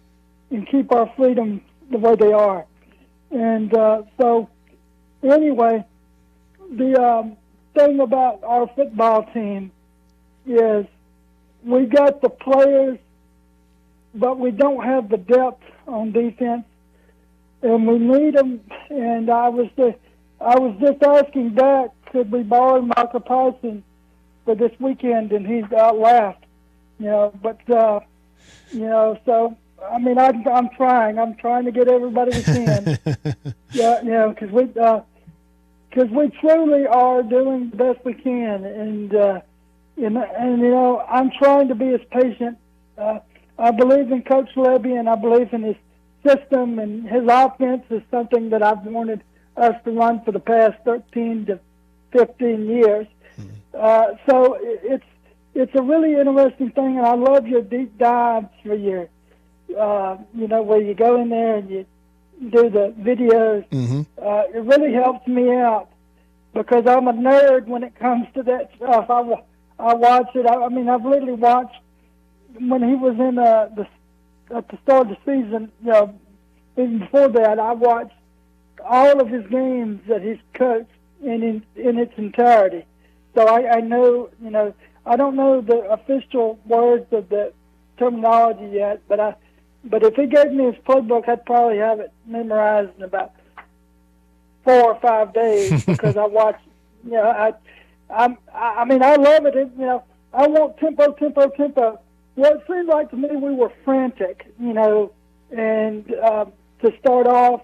and keep our freedom the way they are. And so, anyway, the thing about our football team is we got the players, but we don't have the depth on defense, and we need them. And I was just asking Dak, could we borrow Michael Parsons for this weekend, and he's laughed, But so I mean, I'm trying to get everybody we can, because we truly are doing the best we can, and I'm trying to be as patient. I believe in Coach Levy, and I believe in his system, and his offense is something that I've wanted us to run for the past 13 to 15 years. So it's a really interesting thing, and I love your deep dives for your, where you go in there and you do the videos. Mm-hmm. It really helps me out, because I'm a nerd when it comes to that stuff. I watch it. I mean, I've literally watched when he was in at the start of the season. Even before that, I watched all of his games that he's coached in its entirety. So I know, I don't know the official words of the terminology yet, but if he gave me his playbook, I'd probably have it memorized in about 4 or 5 days, because I watch. I mean, I love it. I want tempo. Well, it seemed like to me we were frantic, and to start off,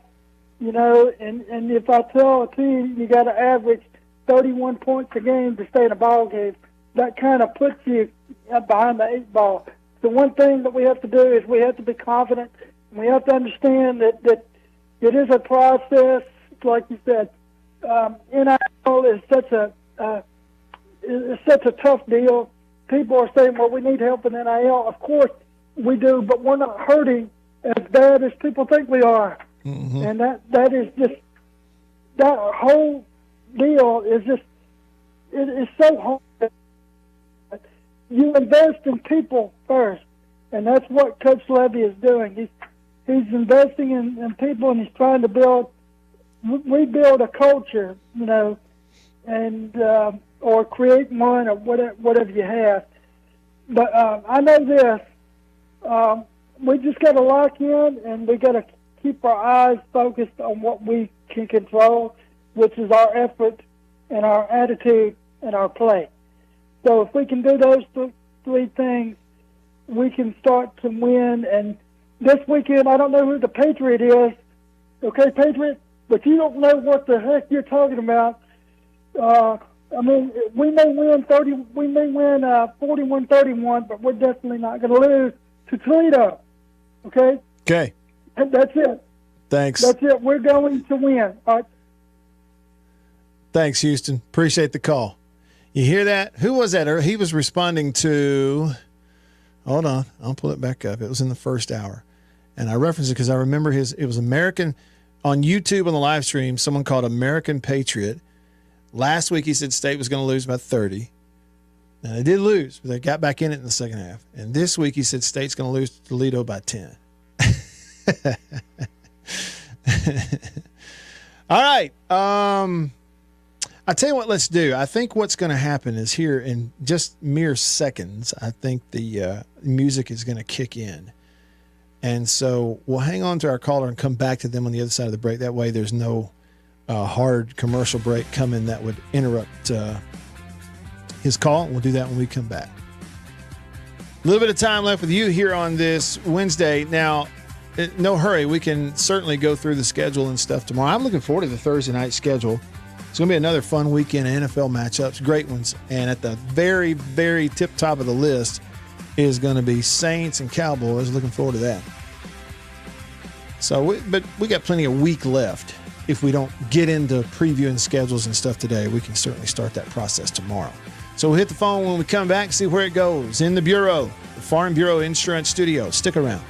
you know, and if I tell a team you got to average 31 points a game to stay in a ball game, that kind of puts you behind the 8 ball. The one thing that we have to do is we have to be confident, and we have to understand that it is a process, like you said. NIL is such a tough deal. People are saying, well, we need help in NIL. Of course we do, but we're not hurting as bad as people think we are. Mm-hmm. And that is just, that whole deal is just, it is so hard. You invest in people first, and that's what Coach Levy is doing. He's investing in people, and he's trying to rebuild a culture, you know, and or create one, or whatever you have. But I know this: we just got to lock in, and we got to keep our eyes focused on what we can control, which is our effort and our attitude and our play. So if we can do those three things, we can start to win. And this weekend, I don't know who the Patriot is, okay, Patriot? But you don't know what the heck you're talking about. I mean, we may win 41-31, but we're definitely not going to lose to Toledo, okay? Okay. That's it. Thanks. That's it. We're going to win. All right. Thanks, Houston. Appreciate the call. You hear that? Who was that? He was responding to, hold on, I'll pull it back up. It was in the first hour. And I referenced it because I remember it was American, on YouTube on the live stream, someone called American Patriot. Last week he said State was going to lose by 30. Now they did lose, but they got back in it in the second half. And this week he said State's going to lose to Toledo by 10. All right. I tell you what, let's do. I think what's going to happen is here in just mere seconds, I think the music is going to kick in. And so we'll hang on to our caller and come back to them on the other side of the break. That way there's no hard commercial break coming that would interrupt his call. We'll do that when we come back. A little bit of time left with you here on this Wednesday. Now, no hurry. We can certainly go through the schedule and stuff tomorrow. I'm looking forward to the Thursday night schedule. It's going to be another fun weekend of NFL matchups, great ones. And at the very, very tip top of the list is going to be Saints and Cowboys. Looking forward to that. So, but we got plenty of week left. If we don't get into previewing schedules and stuff today, we can certainly start that process tomorrow. So we'll hit the phone when we come back, see where it goes. In the Bureau, the Farm Bureau Insurance Studio. Stick around.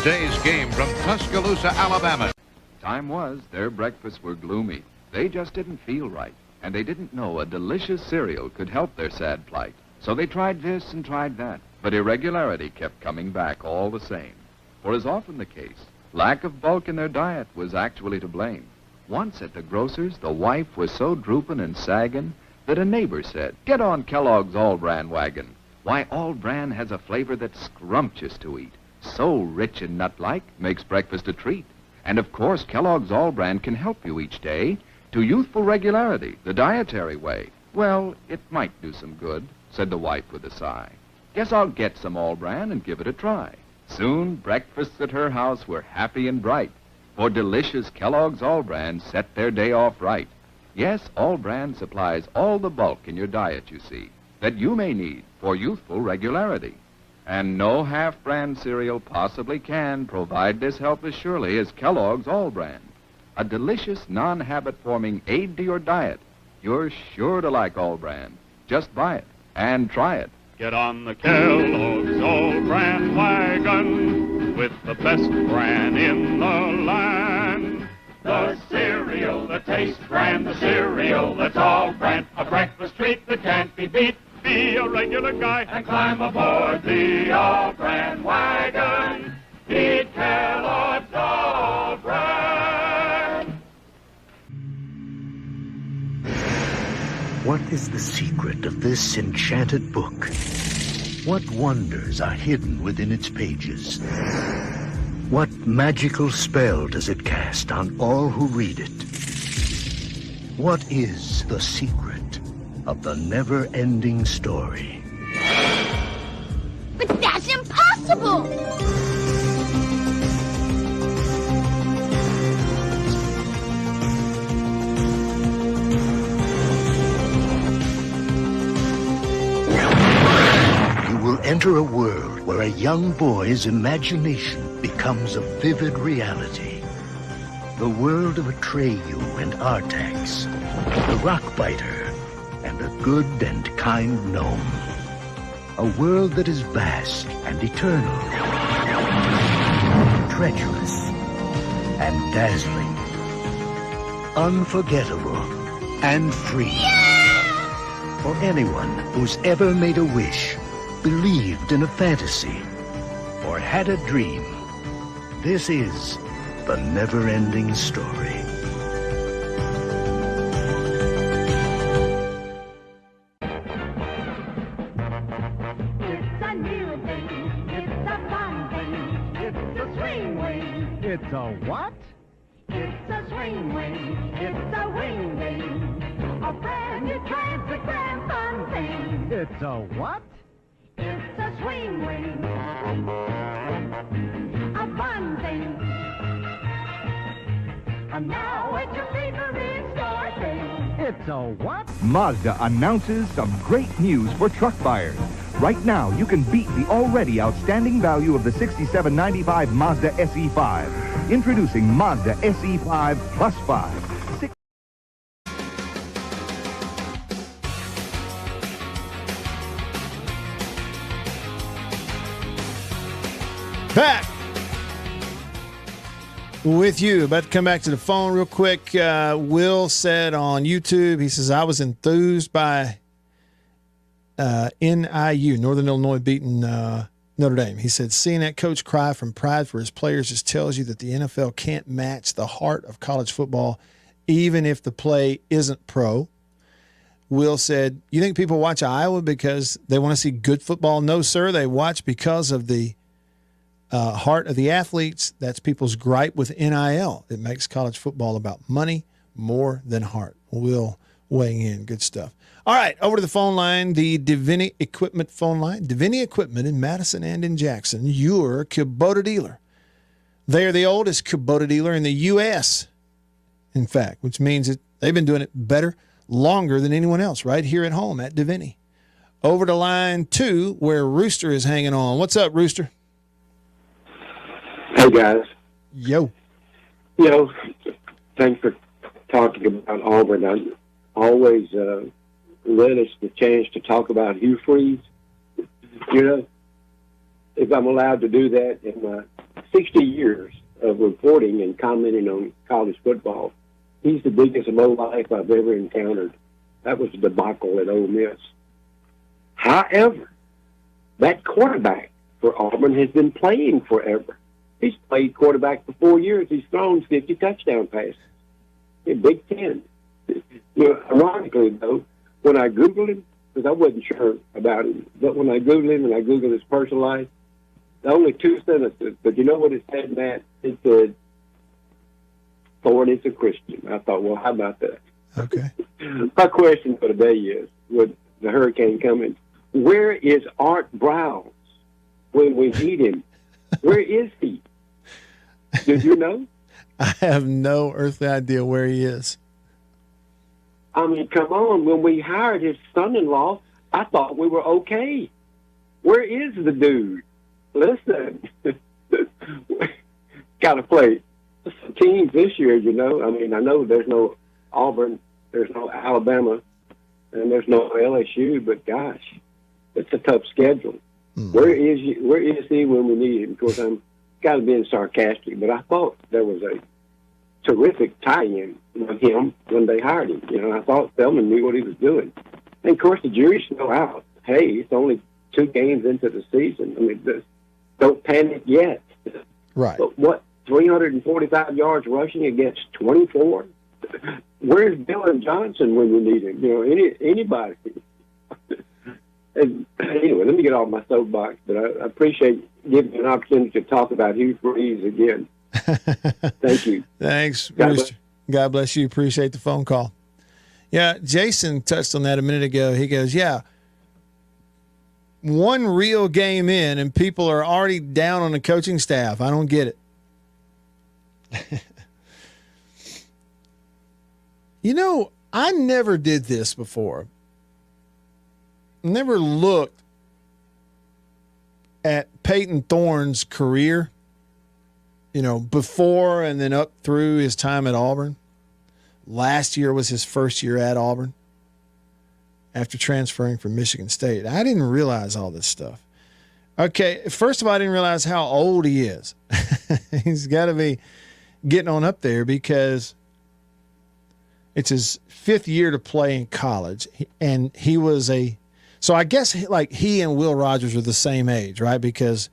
Today's game from Tuscaloosa, Alabama. Time was their breakfasts were gloomy. They just didn't feel right, and they didn't know a delicious cereal could help their sad plight. So they tried this and tried that, but irregularity kept coming back all the same. For as often the case, lack of bulk in their diet was actually to blame. Once at the grocer's, the wife was so drooping and sagging that a neighbor said, "Get on Kellogg's All-Bran wagon. Why, All-Bran has a flavor that's scrumptious to eat. So rich and nut-like, makes breakfast a treat. And of course, Kellogg's All-Bran can help you each day to youthful regularity, the dietary way." "Well, it might do some good," said the wife with a sigh. "Guess I'll get some All-Bran and give it a try." Soon, breakfasts at her house were happy and bright, for delicious Kellogg's All-Bran set their day off right. Yes, All-Bran supplies all the bulk in your diet, you see, that you may need for youthful regularity. And no half-brand cereal possibly can provide this help as surely as Kellogg's All-Bran. A delicious, non-habit-forming aid to your diet. You're sure to like All-Bran. Just buy it and try it. Get on the Kellogg's All-Bran wagon with the best bran in the land. The cereal that tastes grand, the cereal that's all-bran, a breakfast treat that can't be beat. Be a regular guy and climb aboard the All-Bran wagon. Eat Kellogg's All-Bran. What is the secret of this enchanted book? What wonders are hidden within its pages? What magical spell does it cast on all who read it? What is the secret of the never-ending story? But that's impossible! You will enter a world where a young boy's imagination becomes a vivid reality. The world of Atreyu and Artax, the Rockbiter, and a good and kind gnome. A world that is vast and eternal, treacherous and dazzling, unforgettable and free. For anyone who's ever made a wish, believed in a fantasy, or had a dream, this is the never-ending story. It's a new thing. It's a fun thing. It's a swing wing. It's a what? It's a swing wing. It's a wing wing. A brand new transparent fun thing. It's a what? It's a swing wing. A fun thing. And now it's your favorite store thing. It's a what? Mazda announces some great news for truck buyers. Right now, you can beat the already outstanding value of the $67.95 Mazda SE5. Introducing Mazda SE5 Plus 5. Back with you. About to come back to the phone real quick. Will said on YouTube, he says, I was enthused by NIU, Northern Illinois, beating Notre Dame. He said, seeing that coach cry from pride for his players just tells you that the NFL can't match the heart of college football, even if the play isn't pro. Will said, you think people watch Iowa because they want to see good football? No, sir. They watch because of the heart of the athletes. That's people's gripe with NIL. It makes college football about money more than heart. Will weighing in. Good stuff. All right, over to the phone line, the Divini Equipment phone line. Divini Equipment in Madison and in Jackson, your Kubota dealer. They are the oldest Kubota dealer in the U.S., in fact, which means that they've been doing it better, longer than anyone else right here at home at Divini. Over to line 2, where Rooster is hanging on. What's up, Rooster? Hey, guys. Yo. You know, thanks for talking about Auburn. I always relish the chance to talk about Hugh Freeze. You know, if I'm allowed to do that in my 60 years of reporting and commenting on college football, he's the biggest lowlife I've ever encountered. That was a debacle at Ole Miss. However, that quarterback for Auburn has been playing forever. He's played quarterback for 4 years. He's thrown 50 touchdown passes in Big Ten. You know, ironically, though, when I Googled him, because I wasn't sure about him, but when I Googled him and I Googled his personal life, only 2 sentences, but you know what it said, Matt? It said, Thorne is a Christian. I thought, well, how about that? Okay. My question for today is, with the hurricane coming, where is Art Browse when we need him? Where is he? Did you know? I have no earthly idea where he is. I mean, come on. When we hired his son-in-law, I thought we were okay. Where is the dude? Listen, got to play some teams this year, you know. I mean, I know there's no Auburn, there's no Alabama, and there's no LSU, but gosh, it's a tough schedule. Where is he when we need him? Of course, I'm got to be sarcastic, but I thought there was a terrific tie-in with him when they hired him. You know, I thought Feldman knew what he was doing. And, of course, the jury's still out. Hey, it's only 2 games into the season. I mean, don't panic yet. Right. But what, 345 yards rushing against 24? Where's Dylan Johnson when you need him? You know, anybody. And anyway, let me get off my soapbox, but I appreciate giving me an opportunity to talk about Hugh Freeze again. Thank you. Thanks, Rooster. God bless you. Appreciate the phone call. Yeah, Jason touched on that a minute ago. He goes, yeah, one real game in, and people are already down on the coaching staff. I don't get it. You know, I never did this before. Never looked at Peyton Thorne's career, you know, before and then up through his time at Auburn. Last year was his first year at Auburn after transferring from Michigan State. I didn't realize all this stuff. Okay, first of all, I didn't realize how old he is. He's got to be getting on up there because it's his 5th year to play in college, and he was so I guess like he and Will Rogers are the same age, right? Because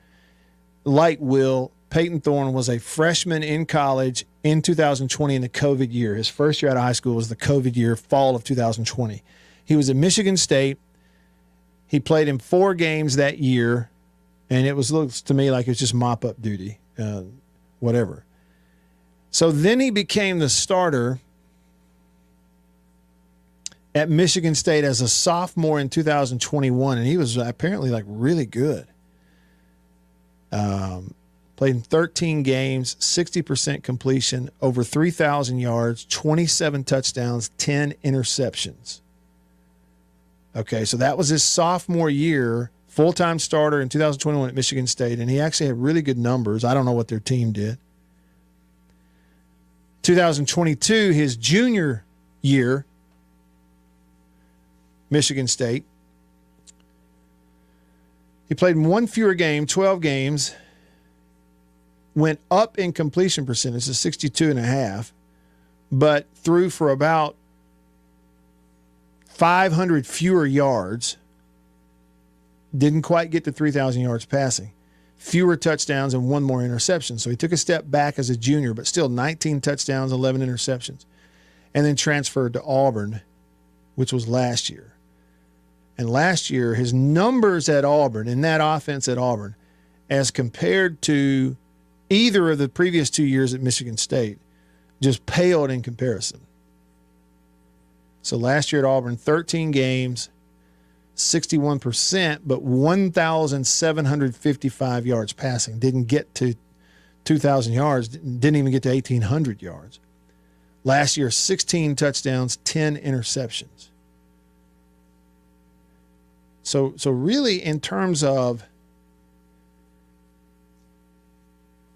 like Will, Peyton Thorne was a freshman in college in 2020 in the COVID year. His first year out of high school was the COVID year, fall of 2020. He was at Michigan State. He played in 4 games that year, and looks to me like it was just mop-up duty, whatever. So then he became the starter at Michigan State as a sophomore in 2021, and he was apparently like really good. Played in 13 games, 60% completion, over 3,000 yards, 27 touchdowns, 10 interceptions. Okay, so that was his sophomore year, full-time starter in 2021 at Michigan State, and he actually had really good numbers. I don't know what their team did. 2022, his junior year, Michigan State. He played in 1 fewer game, 12 games, went up in completion percentage to 62.5, but threw for about 500 fewer yards. Didn't quite get to 3,000 yards passing. Fewer touchdowns and 1 more interception. So he took a step back as a junior, but still 19 touchdowns, 11 interceptions. And then transferred to Auburn, which was last year. And last year, his numbers at Auburn, in that offense at Auburn, as compared to either of the previous 2 years at Michigan State, just paled in comparison. So last year at Auburn, 13 games, 61%, but 1,755 yards passing. Didn't get to 2,000 yards, didn't even get to 1,800 yards. Last year, 16 touchdowns, 10 interceptions. So really, in terms of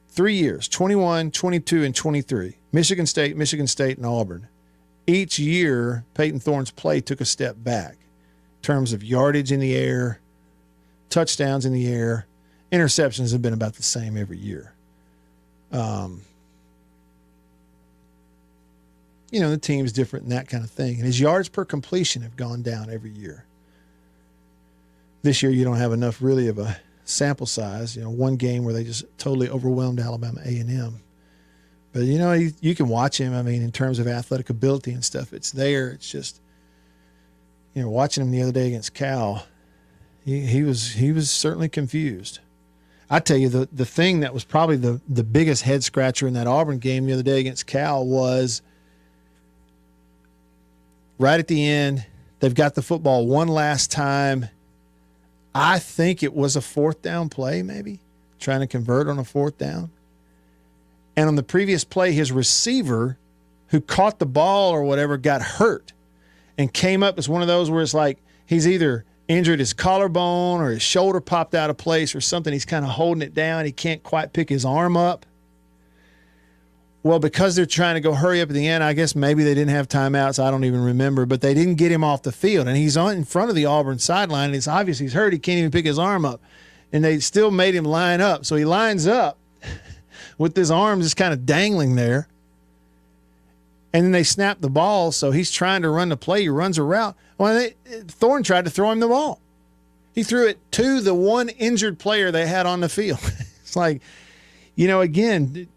3 years, 21, 22, and 23, Michigan State, and Auburn, each year Peyton Thorne's play took a step back in terms of yardage in the air, touchdowns in the air. Interceptions have been about the same every year. The team's different and that kind of thing. And his yards per completion have gone down every year. This year, you don't have enough really of a sample size. One game where they just totally overwhelmed Alabama A&M. But, you can watch him. I mean, in terms of athletic ability and stuff, it's there. It's just, watching him the other day against Cal, he was certainly confused. I tell you, the thing that was probably the biggest head scratcher in that Auburn game the other day against Cal was right at the end, they've got the football one last time. I think it was a 4th down play, maybe, trying to convert on a 4th down. And on the previous play, his receiver, who caught the ball or whatever, got hurt and came up as one of those where it's like he's either injured his collarbone or his shoulder popped out of place or something. He's kind of holding it down. He can't quite pick his arm up. well, because they're trying to go hurry up at the end, I guess maybe they didn't have timeouts. I don't even remember, but they didn't get him off the field. And he's on in front of the Auburn sideline, and it's obvious he's hurt. He can't even pick his arm up. And they still made him line up. So he lines up with his arm just kind of dangling there. And then they snap the ball, so he's trying to run the play. He runs a route. Well, Thorne tried to throw him the ball. He threw it to the one injured player they had on the field. It's like, again,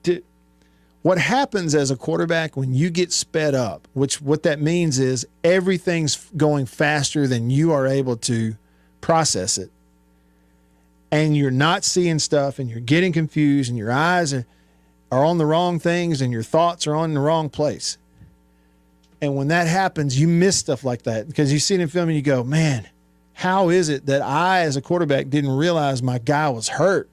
what happens as a quarterback when you get sped up, what that means is everything's going faster than you are able to process it. And you're not seeing stuff, and you're getting confused, and your eyes are on the wrong things, and your thoughts are on the wrong place. And when that happens, you miss stuff like that because you see it in film and you go, man, how is it that I, as a quarterback, didn't realize my guy was hurt?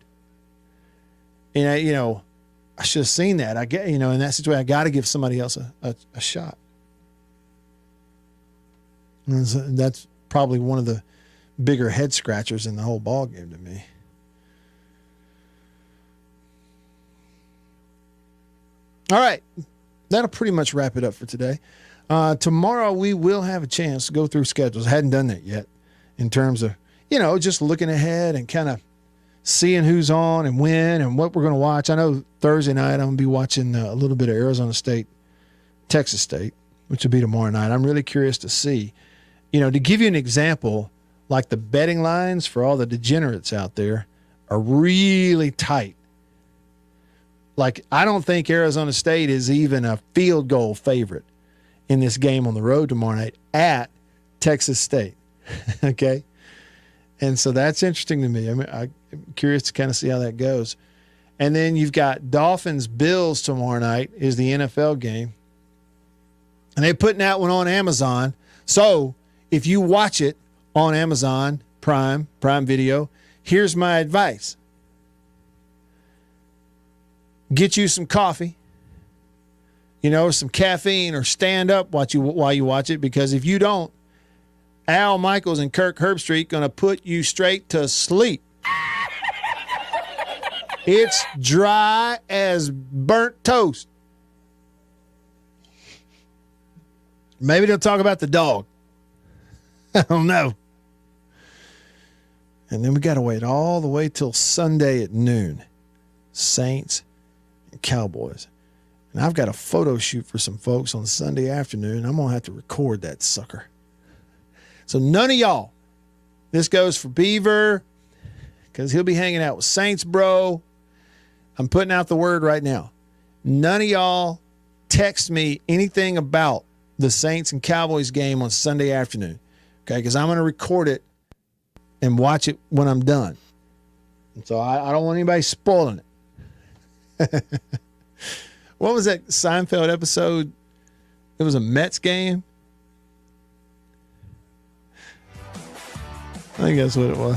And I should have seen that. I get, in that situation, I got to give somebody else a shot. And that's probably one of the bigger head scratchers in the whole ball game to me. All right, that'll pretty much wrap it up for today. Tomorrow we will have a chance to go through schedules. I hadn't done that yet in terms of, just looking ahead and kind of seeing who's on and when and what we're going to watch. I know Thursday night I'm going to be watching a little bit of Arizona State, Texas State, which will be tomorrow night. I'm really curious to see, to give you an example, like the betting lines for all the degenerates out there are really tight. Like, I don't think Arizona State is even a field goal favorite in this game on the road tomorrow night at Texas State. Okay? And so that's interesting to me. I'm curious to kind of see how that goes. And then you've got Dolphins-Bills tomorrow night is the NFL game. And they're putting that one on Amazon. So if you watch it on Amazon Prime Video, here's my advice. Get you some coffee, some caffeine, or stand up while you watch it, because if you don't, Al Michaels and Kirk Herbstreit going to put you straight to sleep. It's dry as burnt toast. Maybe they'll talk about the dog. I don't know. And then we got to wait all the way till Sunday at noon. Saints and Cowboys. And I've got a photo shoot for some folks on Sunday afternoon. I'm going to have to record that sucker. So none of y'all, this goes for Beaver, because he'll be hanging out with Saints, bro. I'm putting out the word right now. None of y'all text me anything about the Saints and Cowboys game on Sunday afternoon, okay? Because I'm going to record it and watch it when I'm done. And so I don't want anybody spoiling it. What was that Seinfeld episode? It was a Mets game. I think that's what it was.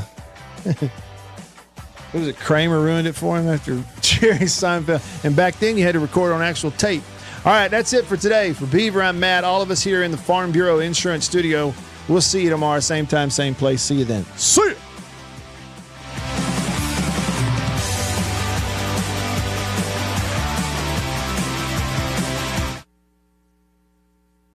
What was it? Kramer ruined it for him after Jerry Seinfeld. And back then you had to record on actual tape. All right, that's it for today. For Beaver, I'm Matt. All of us here in the Farm Bureau Insurance Studio. We'll see you tomorrow, same time, same place. See you then. See ya.